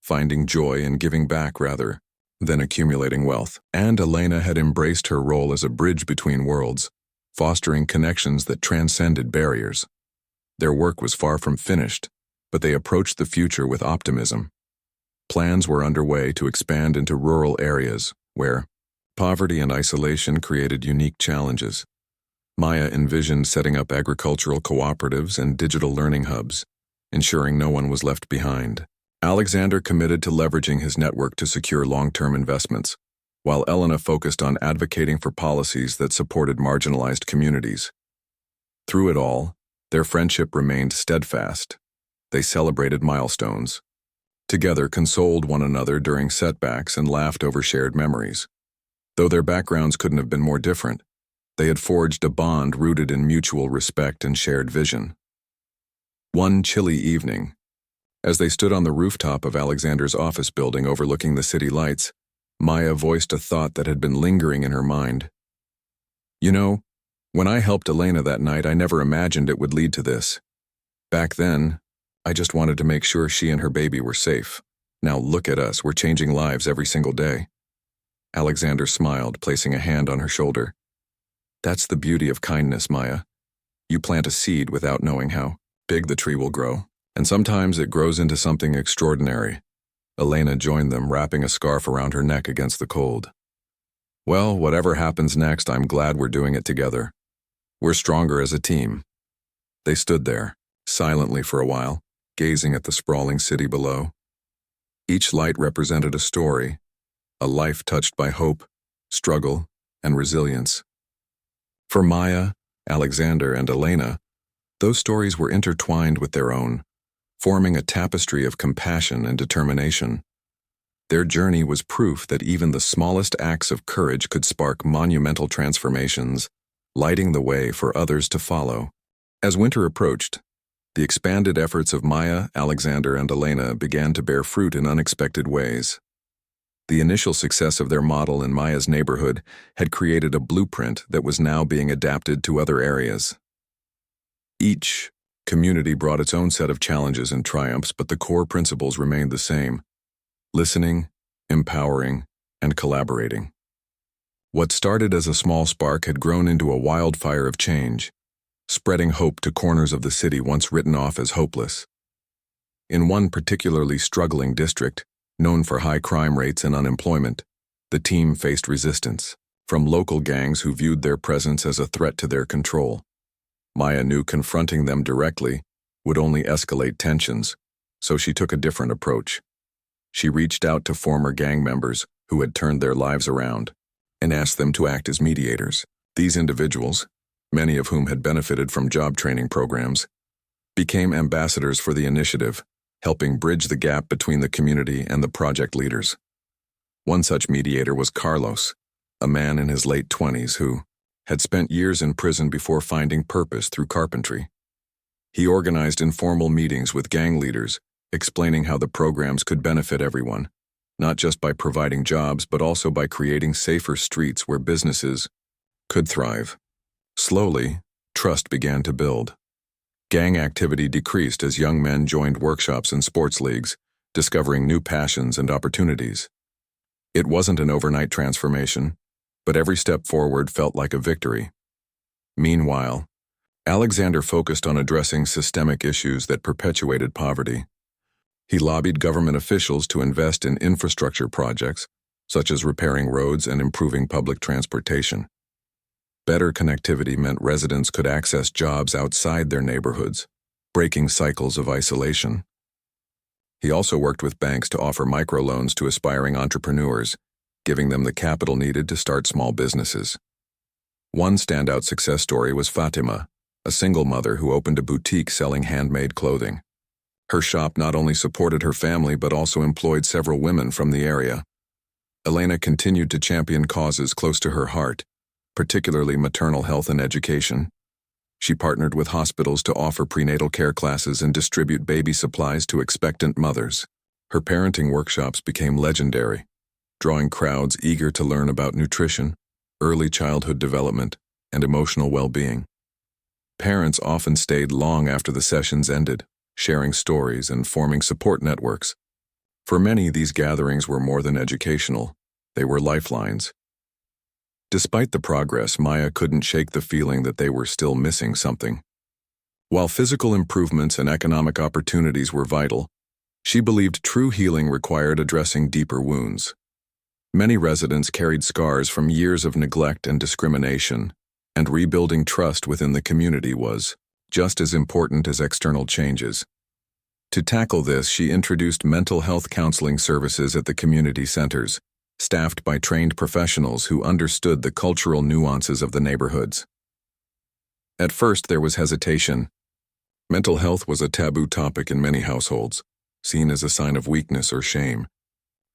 finding joy in giving back rather than accumulating wealth. And Elena had embraced her role as a bridge between worlds, fostering connections that transcended barriers. Their work was far from finished, but they approached the future with optimism. Plans were underway to expand into rural areas where poverty and isolation created unique challenges. Maya envisioned setting up agricultural cooperatives and digital learning hubs, ensuring no one was left behind. Alexander committed to leveraging his network to secure long-term investments, while Elena focused on advocating for policies that supported marginalized communities. Through it all, their friendship remained steadfast. They celebrated milestones, together consoled one another during setbacks and laughed over shared memories. Though their backgrounds couldn't have been more different, they had forged a bond rooted in mutual respect and shared vision. One chilly evening, as they stood on the rooftop of Alexander's office building overlooking the city lights, Maya voiced a thought that had been lingering in her mind. "You know, when I helped Elena that night, I never imagined it would lead to this. Back then, I just wanted to make sure she and her baby were safe. Now look at us, we're changing lives every single day." Alexander smiled, placing a hand on her shoulder. "That's the beauty of kindness, Maya. You plant a seed without knowing how big the tree will grow, and sometimes it grows into something extraordinary." Elena joined them, wrapping a scarf around her neck against the cold. "Well, whatever happens next, I'm glad we're doing it together. We're stronger as a team." They stood there, silently for a while, gazing at the sprawling city below. Each light represented a story, a life touched by hope, struggle, and resilience. For Maya, Alexander, and Elena, those stories were intertwined with their own, forming a tapestry of compassion and determination. Their journey was proof that even the smallest acts of courage could spark monumental transformations, lighting the way for others to follow. As winter approached, the expanded efforts of Maya, Alexander, and Elena began to bear fruit in unexpected ways. The initial success of their model in Maya's neighborhood had created a blueprint that was now being adapted to other areas. Each community brought its own set of challenges and triumphs, but the core principles remained the same: listening, empowering, and collaborating. What started as a small spark had grown into a wildfire of change, spreading hope to corners of the city once written off as hopeless. In one particularly struggling district, known for high crime rates and unemployment, the team faced resistance from local gangs who viewed their presence as a threat to their control. Maya knew confronting them directly would only escalate tensions, so she took a different approach. She reached out to former gang members who had turned their lives around and asked them to act as mediators. These individuals, many of whom had benefited from job training programs, became ambassadors for the initiative, helping bridge the gap between the community and the project leaders. One such mediator was Carlos, a man in his late 20s who had spent years in prison before finding purpose through carpentry. He organized informal meetings with gang leaders, explaining how the programs could benefit everyone, not just by providing jobs but also by creating safer streets where businesses could thrive. Slowly, trust began to build. Gang activity decreased as young men joined workshops and sports leagues, discovering new passions and opportunities. It wasn't an overnight transformation, but every step forward felt like a victory. Meanwhile, Alexander focused on addressing systemic issues that perpetuated poverty. He lobbied government officials to invest in infrastructure projects, such as repairing roads and improving public transportation. Better connectivity meant residents could access jobs outside their neighborhoods, breaking cycles of isolation. He also worked with banks to offer microloans to aspiring entrepreneurs, giving them the capital needed to start small businesses. One standout success story was Fatima, a single mother who opened a boutique selling handmade clothing. Her shop not only supported her family but also employed several women from the area. Elena continued to champion causes close to her heart, particularly maternal health and education. She partnered with hospitals to offer prenatal care classes and distribute baby supplies to expectant mothers. Her parenting workshops became legendary, drawing crowds eager to learn about nutrition, early childhood development, and emotional well-being. Parents often stayed long after the sessions ended, sharing stories and forming support networks. For many, these gatherings were more than educational. They were lifelines. Despite the progress, Maya couldn't shake the feeling that they were still missing something. While physical improvements and economic opportunities were vital, she believed true healing required addressing deeper wounds. Many residents carried scars from years of neglect and discrimination, and rebuilding trust within the community was just as important as external changes. To tackle this, she introduced mental health counseling services at the community centers, staffed by trained professionals who understood the cultural nuances of the neighborhoods. At first, there was hesitation. Mental health was a taboo topic in many households, seen as a sign of weakness or shame.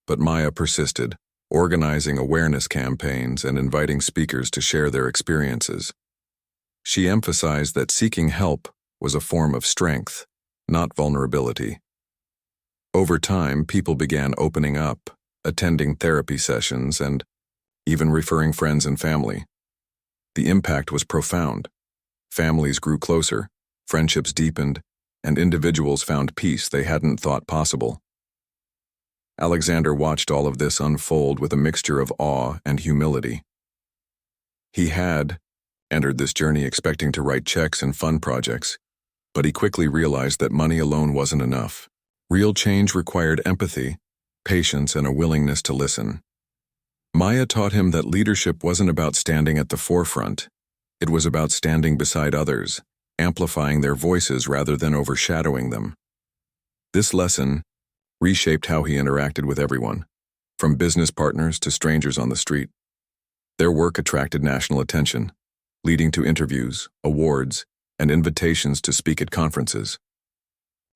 But Maya persisted, organizing awareness campaigns and inviting speakers to share their experiences. She emphasized that seeking help was a form of strength, not vulnerability. Over time, people began opening up, attending therapy sessions, and even referring friends and family. The impact was profound. Families grew closer, friendships deepened, and individuals found peace they hadn't thought possible. Alexander watched all of this unfold with a mixture of awe and humility. He had entered this journey expecting to write checks and fund projects, but he quickly realized that money alone wasn't enough. Real change required empathy, patience, and a willingness to listen. Maya taught him that leadership wasn't about standing at the forefront. It was about standing beside others, amplifying their voices rather than overshadowing them. This lesson reshaped how he interacted with everyone, from business partners to strangers on the street. Their work attracted national attention, leading to interviews, awards, and invitations to speak at conferences.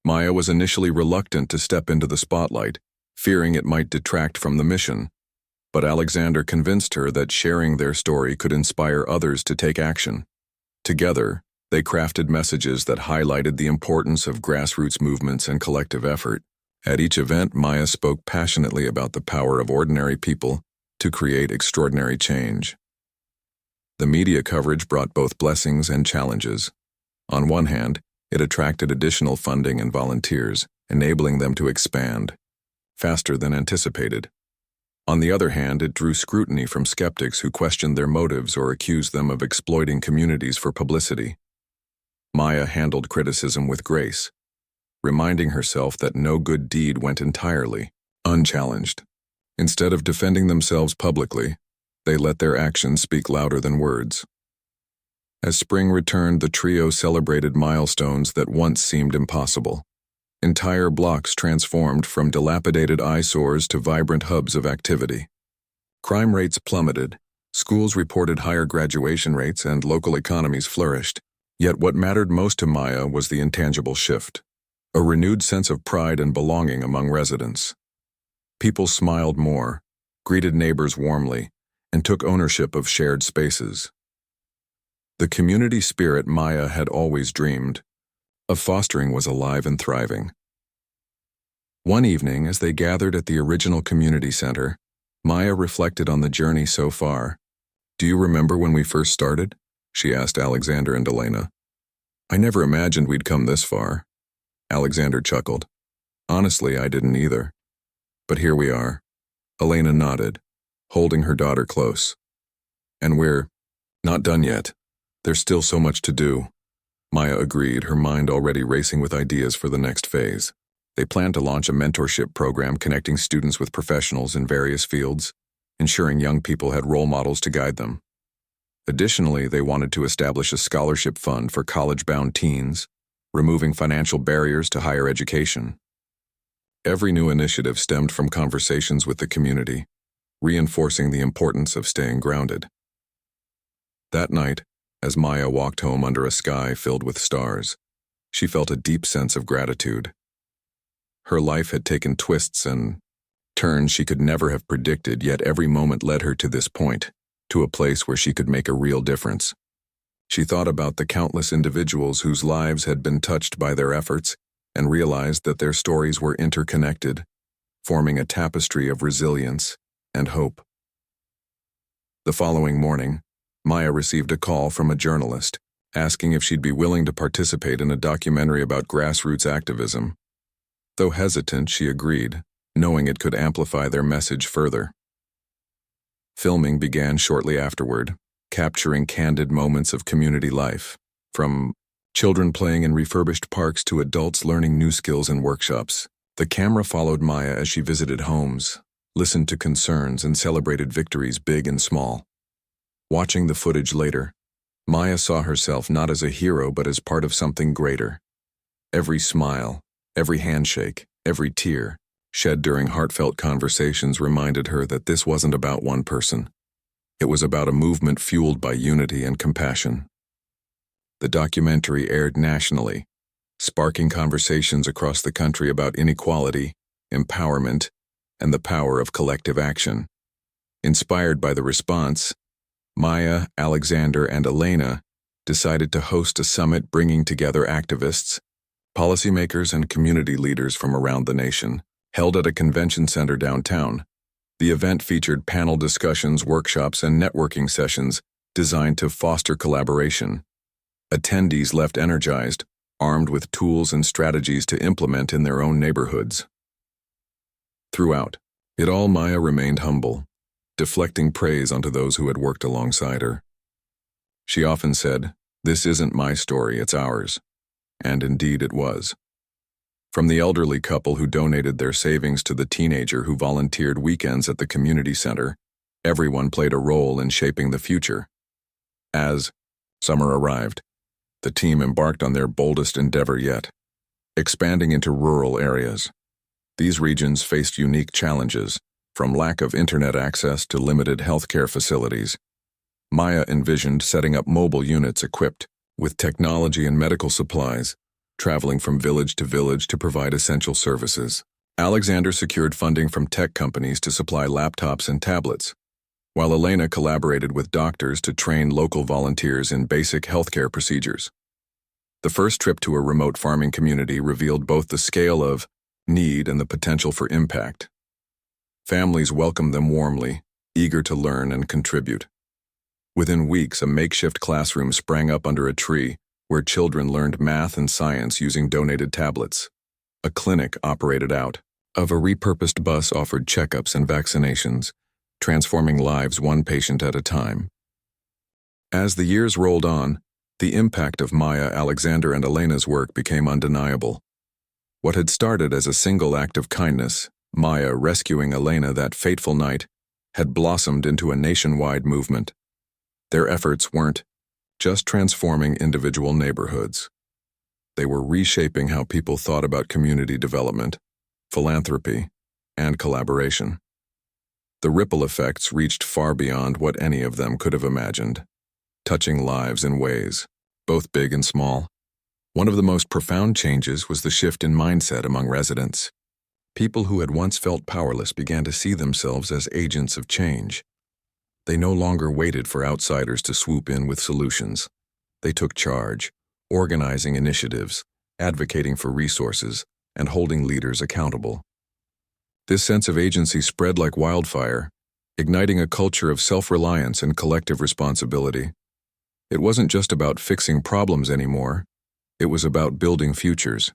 Maya was initially reluctant to step into the spotlight, fearing it might detract from the mission, but Alexander convinced her that sharing their story could inspire others to take action. Together, they crafted messages that highlighted the importance of grassroots movements and collective effort. At each event, Maya spoke passionately about the power of ordinary people to create extraordinary change. The media coverage brought both blessings and challenges. On one hand, it attracted additional funding and volunteers, enabling them to expand faster than anticipated. On the other hand, it drew scrutiny from skeptics who questioned their motives or accused them of exploiting communities for publicity. Maya handled criticism with grace, reminding herself that no good deed went entirely unchallenged. Instead of defending themselves publicly, they let their actions speak louder than words. As spring returned, the trio celebrated milestones that once seemed impossible. Entire blocks transformed from dilapidated eyesores to vibrant hubs of activity. Crime rates plummeted, schools reported higher graduation rates, and local economies flourished. Yet what mattered most to Maya was the intangible shift, a renewed sense of pride and belonging among residents. People smiled more, greeted neighbors warmly, and took ownership of shared spaces. The community spirit Maya had always dreamed of fostering was alive and thriving. One evening, as they gathered at the original community center, Maya reflected on the journey so far. "Do you remember when we first started?" she asked Alexander and Elena. "I never imagined we'd come this far." Alexander chuckled. "Honestly, I didn't either. But here we are." Elena nodded, holding her daughter close. "And we're not done yet. There's still so much to do." Maya agreed, her mind already racing with ideas for the next phase. They planned to launch a mentorship program connecting students with professionals in various fields, ensuring young people had role models to guide them. Additionally, they wanted to establish a scholarship fund for college-bound teens, removing financial barriers to higher education. Every new initiative stemmed from conversations with the community, reinforcing the importance of staying grounded. That night, as Maya walked home under a sky filled with stars, she felt a deep sense of gratitude. Her life had taken twists and Turns she could never have predicted, yet every moment led her to this point, to a place where she could make a real difference. She thought about the countless individuals whose lives had been touched by their efforts and realized that their stories were interconnected, forming a tapestry of resilience and hope. The following morning, Maya received a call from a journalist asking if she'd be willing to participate in a documentary about grassroots activism. Though hesitant, she agreed, knowing it could amplify their message further. Filming began shortly afterward, capturing candid moments of community life, from children playing in refurbished parks to adults learning new skills in workshops. The camera followed Maya as she visited homes, listened to concerns, and celebrated victories big and small. Watching the footage later, Maya saw herself not as a hero but as part of something greater. Every smile, every handshake, every tear, shed during heartfelt conversations reminded her that this wasn't about one person. It was about a movement fueled by unity and compassion. The documentary aired nationally, sparking conversations across the country about inequality, empowerment, and the power of collective action. Inspired by the response, Maya, Alexander, and Elena decided to host a summit bringing together activists, policymakers, and community leaders from around the nation. Held at a convention center downtown, the event featured panel discussions, workshops, and networking sessions designed to foster collaboration. Attendees left energized, armed with tools and strategies to implement in their own neighborhoods. Throughout it all, Maya remained humble, deflecting praise onto those who had worked alongside her. She often said, "This isn't my story, it's ours." And indeed it was. From the elderly couple who donated their savings to the teenager who volunteered weekends at the community center, everyone played a role in shaping the future. As summer arrived, the team embarked on their boldest endeavor yet, expanding into rural areas. These regions faced unique challenges, from lack of internet access to limited healthcare facilities. Maya envisioned setting up mobile units equipped with technology and medical supplies, traveling from village to provide essential services. Alexander secured funding from tech companies to supply laptops and tablets, while Elena collaborated with doctors to train local volunteers in basic healthcare procedures. The first trip to a remote farming community revealed both the scale of need and the potential for impact. Families welcomed them warmly, eager to learn and contribute. Within weeks, a makeshift classroom sprang up under a tree where children learned math and science using donated tablets. A clinic operated out of a repurposed bus offered checkups and vaccinations, transforming lives one patient at a time. As the years rolled on, the impact of Maya, Alexander, and Elena's work became undeniable. What had started as a single act of kindness, Maya rescuing Elena that fateful night, had blossomed into a nationwide movement. Their efforts weren't just transforming individual neighborhoods. They were reshaping how people thought about community development, philanthropy, and collaboration. The ripple effects reached far beyond what any of them could have imagined, touching lives in ways, both big and small. One of the most profound changes was the shift in mindset among residents. People who had once felt powerless began to see themselves as agents of change. They no longer waited for outsiders to swoop in with solutions. They took charge, organizing initiatives, advocating for resources, and holding leaders accountable. This sense of agency spread like wildfire, igniting a culture of self-reliance and collective responsibility. It wasn't just about fixing problems anymore, it was about building futures.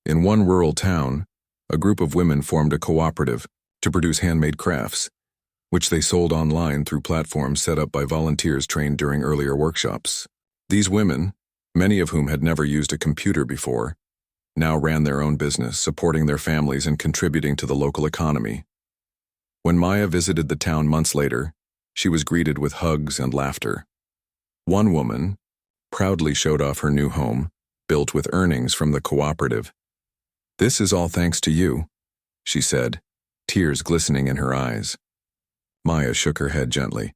In one rural town, a group of women formed a cooperative to produce handmade crafts, which they sold online through platforms set up by volunteers trained during earlier workshops. These women, many of whom had never used a computer before, now ran their own business, supporting their families and contributing to the local economy. When Maya visited the town months later, she was greeted with hugs and laughter. One woman proudly showed off her new home, built with earnings from the cooperative. "This is all thanks to you," she said, tears glistening in her eyes. Maya shook her head gently.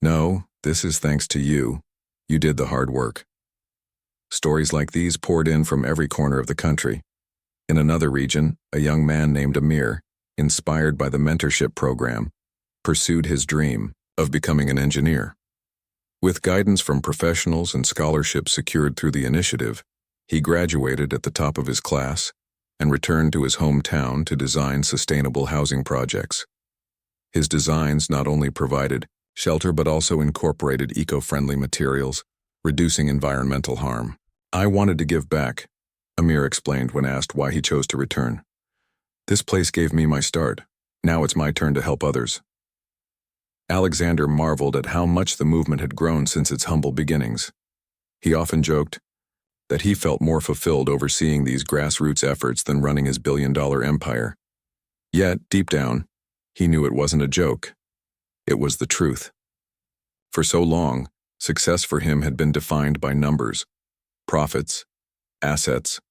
"No, this is thanks to you. You did the hard work." Stories like these poured in from every corner of the country. In another region, a young man named Amir inspired by the mentorship program, pursued his dream of becoming an engineer. With guidance from professionals and scholarships secured through the initiative, he graduated at the top of his class and returned to his hometown to design sustainable housing projects. His designs not only provided shelter but also incorporated eco-friendly materials, reducing environmental harm. "I wanted to give back," Amir explained when asked why he chose to return. "This place gave me my start. Now it's my turn to help others." Alexander marveled at how much the movement had grown since its humble beginnings. He often joked that he felt more fulfilled overseeing these grassroots efforts than running his billion-dollar empire. Yet, deep down, he knew it wasn't a joke. It was the truth. For so long, success for him had been defined by numbers, profits, assets,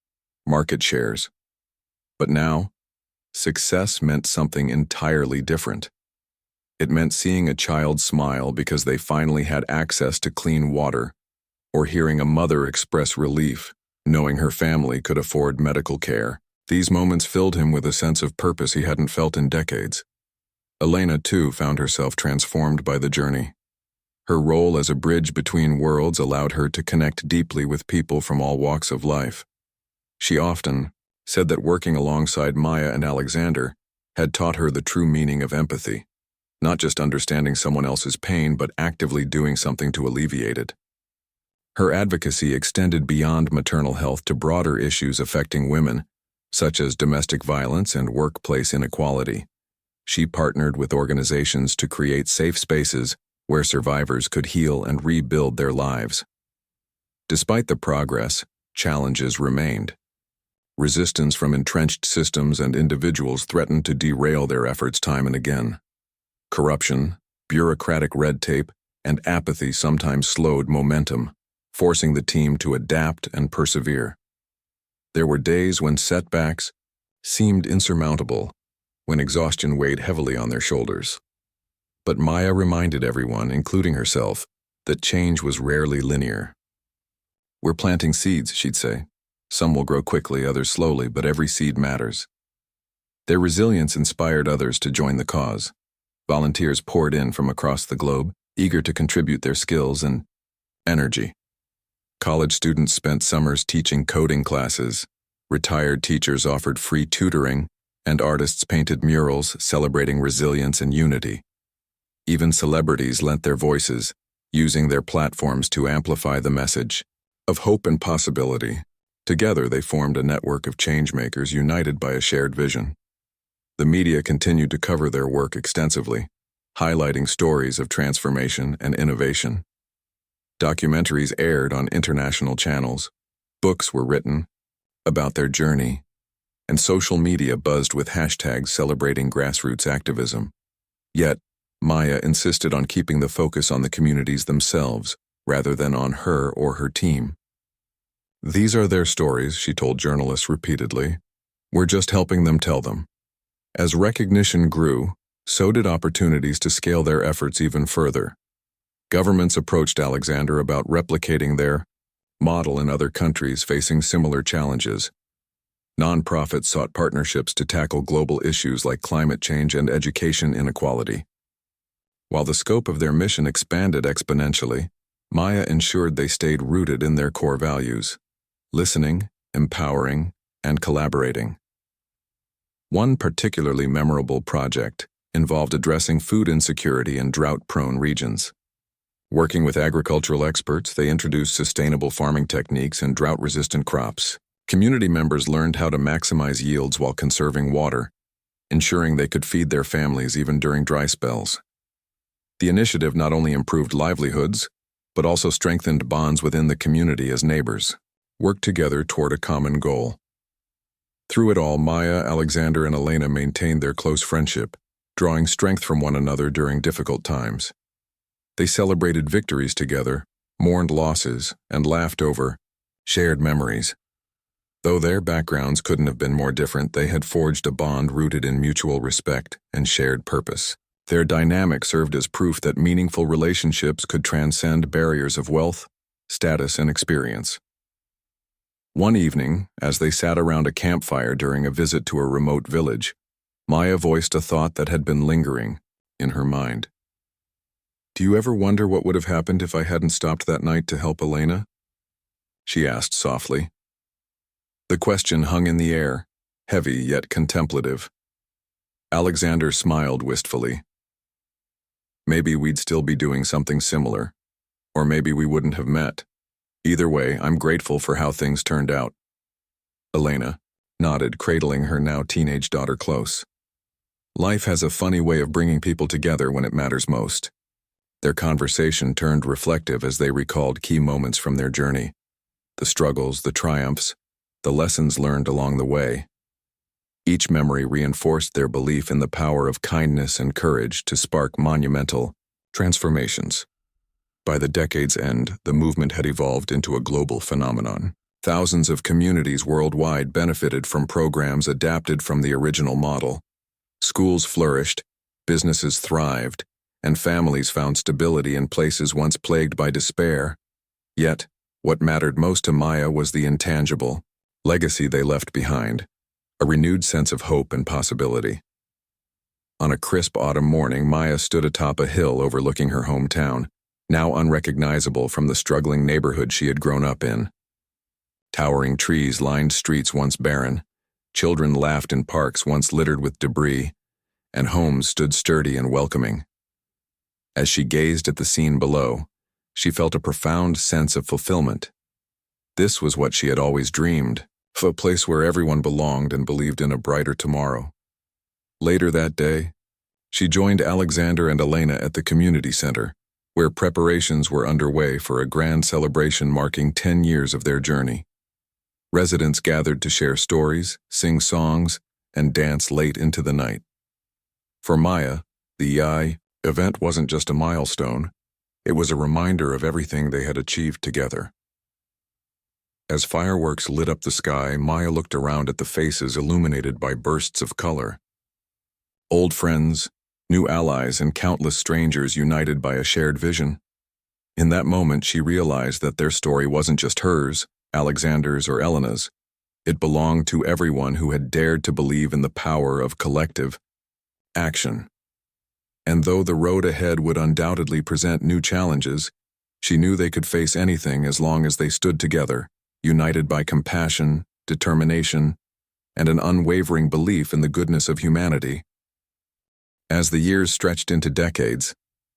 market shares. But now, success meant something entirely different. It meant seeing a child smile because they finally had access to clean water, or hearing a mother express relief, knowing her family could afford medical care. These moments filled him with a sense of purpose he hadn't felt in decades. Elena, too, found herself transformed by the journey. Her role as a bridge between worlds allowed her to connect deeply with people from all walks of life. She often said that working alongside Maya and Alexander had taught her the true meaning of empathy, not just understanding someone else's pain but actively doing something to alleviate it. Her advocacy extended beyond maternal health to broader issues affecting women, such as domestic violence and workplace inequality. She partnered with organizations to create safe spaces where survivors could heal and rebuild their lives. Despite the progress, challenges remained. Resistance from entrenched systems and individuals threatened to derail their efforts time and again. Corruption, bureaucratic red tape, and apathy sometimes slowed momentum, forcing the team to adapt and persevere. There were days when setbacks seemed insurmountable, when exhaustion weighed heavily on their shoulders. But Maya reminded everyone, including herself, that change was rarely linear. "We're planting seeds," she'd say. "Some will grow quickly, others slowly, but every seed matters." Their resilience inspired others to join the cause. Volunteers poured in from across the globe, eager to contribute their skills and energy. College students spent summers teaching coding classes, retired teachers offered free tutoring, and artists painted murals celebrating resilience and unity. Even celebrities lent their voices, using their platforms to amplify the message of hope and possibility. Together, they formed a network of changemakers united by a shared vision. The media continued to cover their work extensively, highlighting stories of transformation and innovation. Documentaries aired on international channels, books were written about their journey, and social media buzzed with hashtags celebrating grassroots activism. Yet, Maya insisted on keeping the focus on the communities themselves, rather than on her or her team. "These are their stories," she told journalists repeatedly. "We're just helping them tell them." As recognition grew, so did opportunities to scale their efforts even further. Governments approached Alexander about replicating their model in other countries facing similar challenges. Nonprofits sought partnerships to tackle global issues like climate change and education inequality. While the scope of their mission expanded exponentially, Maya ensured they stayed rooted in their core values: listening, empowering, and collaborating. One particularly memorable project involved addressing food insecurity in drought-prone regions. Working with agricultural experts, they introduced sustainable farming techniques and drought-resistant crops. Community members learned how to maximize yields while conserving water, ensuring they could feed their families even during dry spells. The initiative not only improved livelihoods, but also strengthened bonds within the community as neighbors worked together toward a common goal. Through it all, Maya, Alexander, and Elena maintained their close friendship, drawing strength from one another during difficult times. They celebrated victories together, mourned losses, and laughed over shared memories. Though their backgrounds couldn't have been more different, they had forged a bond rooted in mutual respect and shared purpose. Their dynamic served as proof that meaningful relationships could transcend barriers of wealth, status, and experience. One evening, as they sat around a campfire during a visit to a remote village, Maya voiced a thought that had been lingering in her mind. "Do you ever wonder what would have happened if I hadn't stopped that night to help Elena?" she asked softly. The question hung in the air, heavy yet contemplative. Alexander smiled wistfully. "Maybe we'd still be doing something similar, or maybe we wouldn't have met. Either way, I'm grateful for how things turned out." Elena nodded, cradling her now teenage daughter close. Life has a funny way of bringing people together when it matters most. Their conversation turned reflective as they recalled key moments from their journey. The struggles, the triumphs, the lessons learned along the way. Each memory reinforced their belief in the power of kindness and courage to spark monumental transformations. By the decade's end, the movement had evolved into a global phenomenon. Thousands of communities worldwide benefited from programs adapted from the original model. Schools flourished, businesses thrived, and families found stability in places once plagued by despair. Yet, what mattered most to Maya was the intangible legacy they left behind, a renewed sense of hope and possibility. On a crisp autumn morning, Maya stood atop a hill overlooking her hometown, now unrecognizable from the struggling neighborhood she had grown up in. Towering trees lined streets once barren, children laughed in parks once littered with debris, and homes stood sturdy and welcoming. As she gazed at the scene below, she felt a profound sense of fulfillment. This was what she had always dreamed, of a place where everyone belonged and believed in a brighter tomorrow. Later that day, she joined Alexander and Elena at the community center, where preparations were underway for a grand celebration marking 10 years of their journey. Residents gathered to share stories, sing songs, and dance late into the night. For Maya, the event wasn't just a milestone, it was a reminder of everything they had achieved together. As fireworks lit up the sky, Maya looked around at the faces illuminated by bursts of color. Old friends, new allies, and countless strangers united by a shared vision. In that moment, she realized that their story wasn't just hers, Alexander's or Elena's. It belonged to everyone who had dared to believe in the power of collective action. And though the road ahead would undoubtedly present new challenges, she knew they could face anything as long as they stood together, united by compassion, determination, and an unwavering belief in the goodness of humanity. As the years stretched into decades,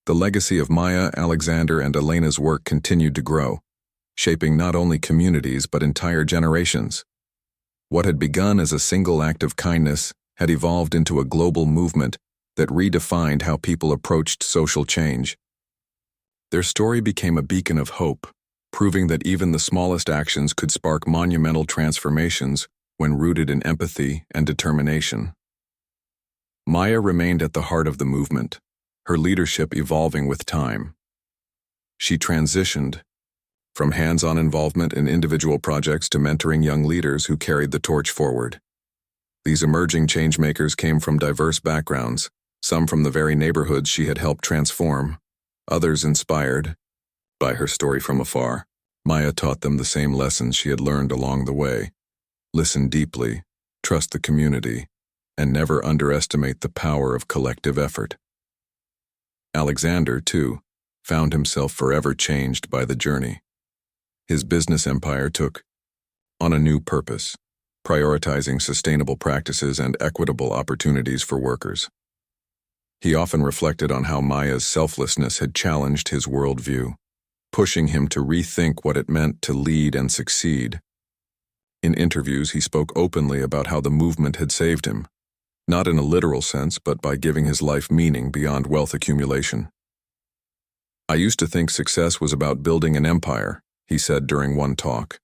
the legacy of Maya, Alexander, and Elena's work continued to grow, shaping not only communities but entire generations. What had begun as a single act of kindness had evolved into a global movement that redefined how people approached social change. Their story became a beacon of hope, proving that even the smallest actions could spark monumental transformations when rooted in empathy and determination. Maya remained at the heart of the movement, her leadership evolving with time. She transitioned from hands-on involvement in individual projects to mentoring young leaders who carried the torch forward. These emerging changemakers came from diverse backgrounds, some from the very neighborhoods she had helped transform, others inspired by her story from afar. Maya taught them the same lessons she had learned along the way. Listen deeply, trust the community, and never underestimate the power of collective effort. Alexander, too, found himself forever changed by the journey. His business empire took on a new purpose, prioritizing sustainable practices and equitable opportunities for workers. He often reflected on how Maya's selflessness had challenged his worldview, pushing him to rethink what it meant to lead and succeed. In interviews, he spoke openly about how the movement had saved him, not in a literal sense, but by giving his life meaning beyond wealth accumulation. "I used to think success was about building an empire," he said during one talk.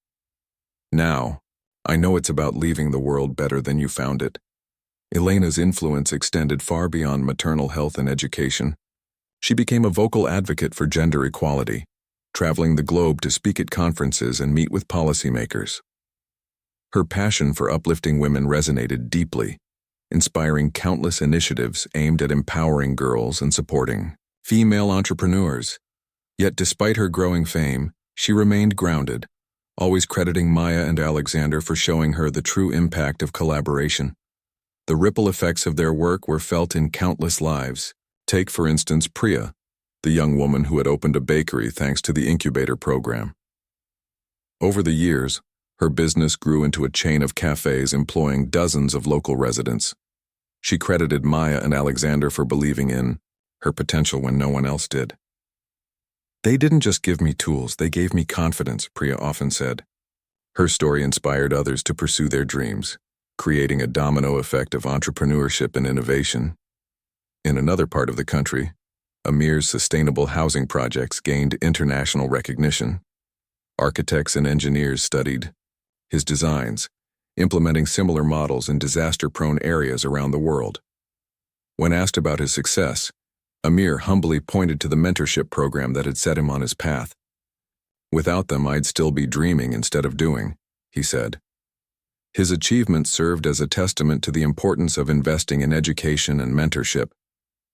"Now, I know it's about leaving the world better than you found it." Elena's influence extended far beyond maternal health and education. She became a vocal advocate for gender equality, traveling the globe to speak at conferences and meet with policymakers. Her passion for uplifting women resonated deeply, inspiring countless initiatives aimed at empowering girls and supporting female entrepreneurs. Yet despite her growing fame, she remained grounded, always crediting Maya and Alexander for showing her the true impact of collaboration. The ripple effects of their work were felt in countless lives. Take, for instance, Priya, the young woman who had opened a bakery thanks to the incubator program. Over the years, her business grew into a chain of cafes employing dozens of local residents. She credited Maya and Alexander for believing in her potential when no one else did. "They didn't just give me tools, they gave me confidence," Priya often said. Her story inspired others to pursue their dreams, creating a domino effect of entrepreneurship and innovation. In another part of the country, Amir's sustainable housing projects gained international recognition. Architects and engineers studied his designs, implementing similar models in disaster-prone areas around the world. When asked about his success, Amir humbly pointed to the mentorship program that had set him on his path. "Without them, I'd still be dreaming instead of doing," he said. His achievements served as a testament to the importance of investing in education and mentorship.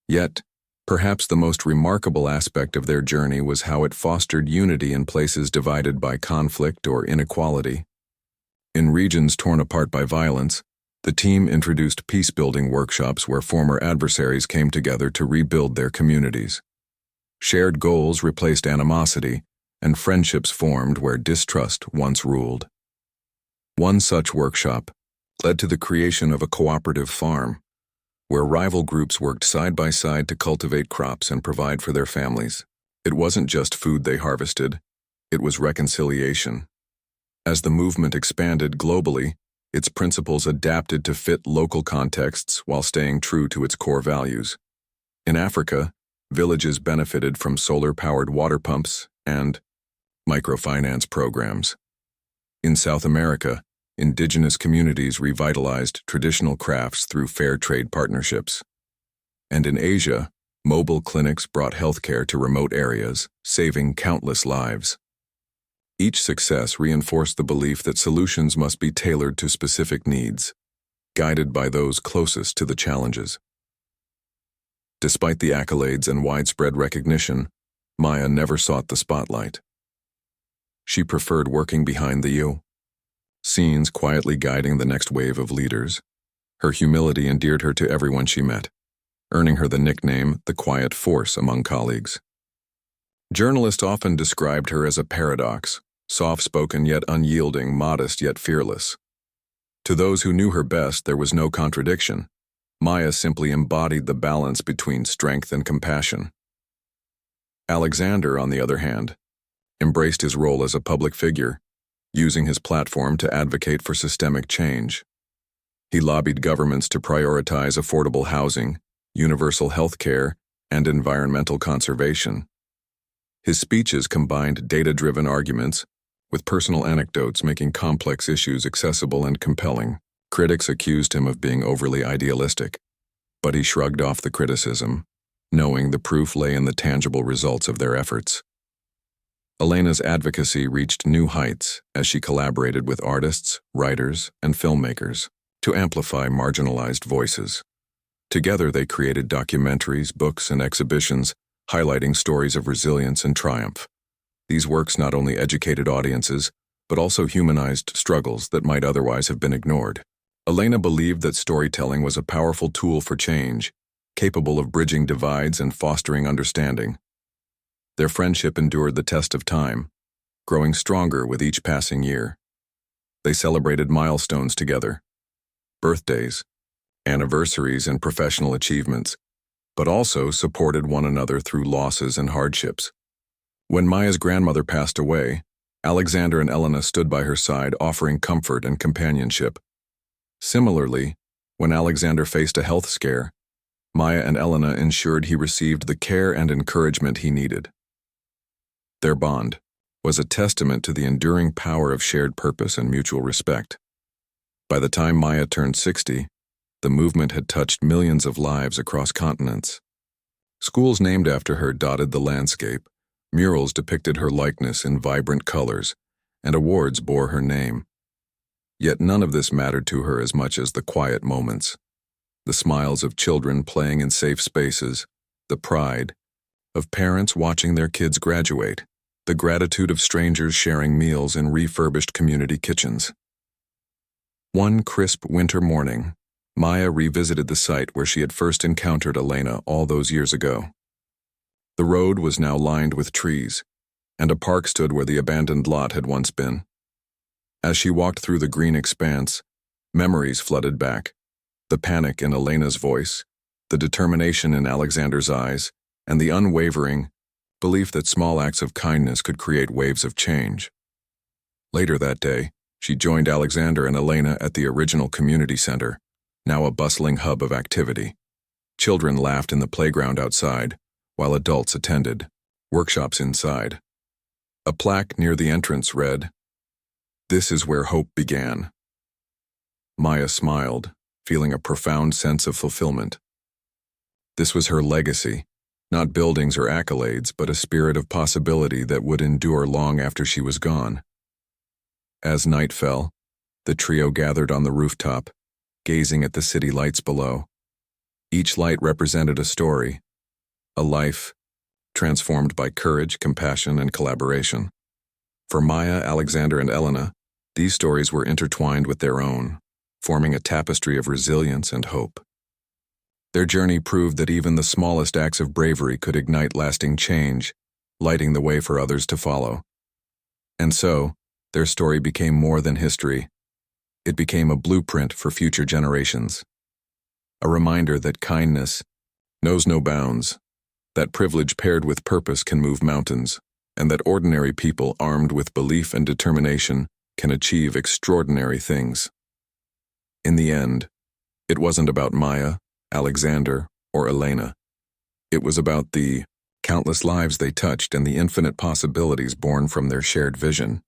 Yet, perhaps the most remarkable aspect of their journey was how it fostered unity in places divided by conflict or inequality. In regions torn apart by violence, the team introduced peace-building workshops where former adversaries came together to rebuild their communities. Shared goals replaced animosity, and friendships formed where distrust once ruled. One such workshop led to the creation of a cooperative farm, where rival groups worked side by side to cultivate crops and provide for their families. It wasn't just food they harvested, it was reconciliation. As the movement expanded globally, its principles adapted to fit local contexts while staying true to its core values. In Africa, villages benefited from solar-powered water pumps and microfinance programs. In South America, indigenous communities revitalized traditional crafts through fair trade partnerships. And in Asia, mobile clinics brought healthcare to remote areas, saving countless lives. Each success reinforced the belief that solutions must be tailored to specific needs, guided by those closest to the challenges. Despite the accolades and widespread recognition, Maya never sought the spotlight. She preferred working behind the scenes, quietly guiding the next wave of leaders. Her humility endeared her to everyone she met, earning her the nickname the Quiet Force among colleagues. Journalists often described her as a paradox, soft-spoken yet unyielding, modest yet fearless. To those who knew her best, there was no contradiction. Maya simply embodied the balance between strength and compassion. Alexander, on the other hand, embraced his role as a public figure, using his platform to advocate for systemic change. He lobbied governments to prioritize affordable housing, universal health care, and environmental conservation. His speeches combined data-driven arguments with personal anecdotes, making complex issues accessible and compelling. Critics accused him of being overly idealistic, but he shrugged off the criticism, knowing the proof lay in the tangible results of their efforts. Elena's advocacy reached new heights as she collaborated with artists, writers, and filmmakers to amplify marginalized voices. Together, they created documentaries, books, and exhibitions highlighting stories of resilience and triumph. These works not only educated audiences, but also humanized struggles that might otherwise have been ignored. Elena believed that storytelling was a powerful tool for change, capable of bridging divides and fostering understanding. Their friendship endured the test of time, growing stronger with each passing year. They celebrated milestones together, birthdays, anniversaries, and professional achievements, but also supported one another through losses and hardships. When Maya's grandmother passed away, Alexander and Elena stood by her side, offering comfort and companionship. Similarly, when Alexander faced a health scare, Maya and Elena ensured he received the care and encouragement he needed. Their bond was a testament to the enduring power of shared purpose and mutual respect. By the time Maya turned 60, the movement had touched millions of lives across continents. Schools named after her dotted the landscape, murals depicted her likeness in vibrant colors, and awards bore her name. Yet none of this mattered to her as much as the quiet moments, the smiles of children playing in safe spaces, the pride of parents watching their kids graduate, the gratitude of strangers sharing meals in refurbished community kitchens. One crisp winter morning, Maya revisited the site where she had first encountered Elena all those years ago. The road was now lined with trees, and a park stood where the abandoned lot had once been. As she walked through the green expanse, memories flooded back. The panic in Elena's voice, the determination in Alexander's eyes, and the unwavering belief that small acts of kindness could create waves of change. Later that day, she joined Alexander and Elena at the original community center, now a bustling hub of activity. Children laughed in the playground outside, while adults attended workshops inside. A plaque near the entrance read, "This is where hope began." Maya smiled, feeling a profound sense of fulfillment. This was her legacy, not buildings or accolades, but a spirit of possibility that would endure long after she was gone. As night fell, the trio gathered on the rooftop, gazing at the city lights below. Each light represented a story, a life transformed by courage, compassion, and collaboration. For Maya, Alexander, and Elena, these stories were intertwined with their own, forming a tapestry of resilience and hope. Their journey proved that even the smallest acts of bravery could ignite lasting change, lighting the way for others to follow. And so, their story became more than history. It became a blueprint for future generations. A reminder that kindness knows no bounds, that privilege paired with purpose can move mountains, and that ordinary people armed with belief and determination can achieve extraordinary things. In the end, it wasn't about Maya, Alexander, or Elena. It was about the countless lives they touched and the infinite possibilities born from their shared vision.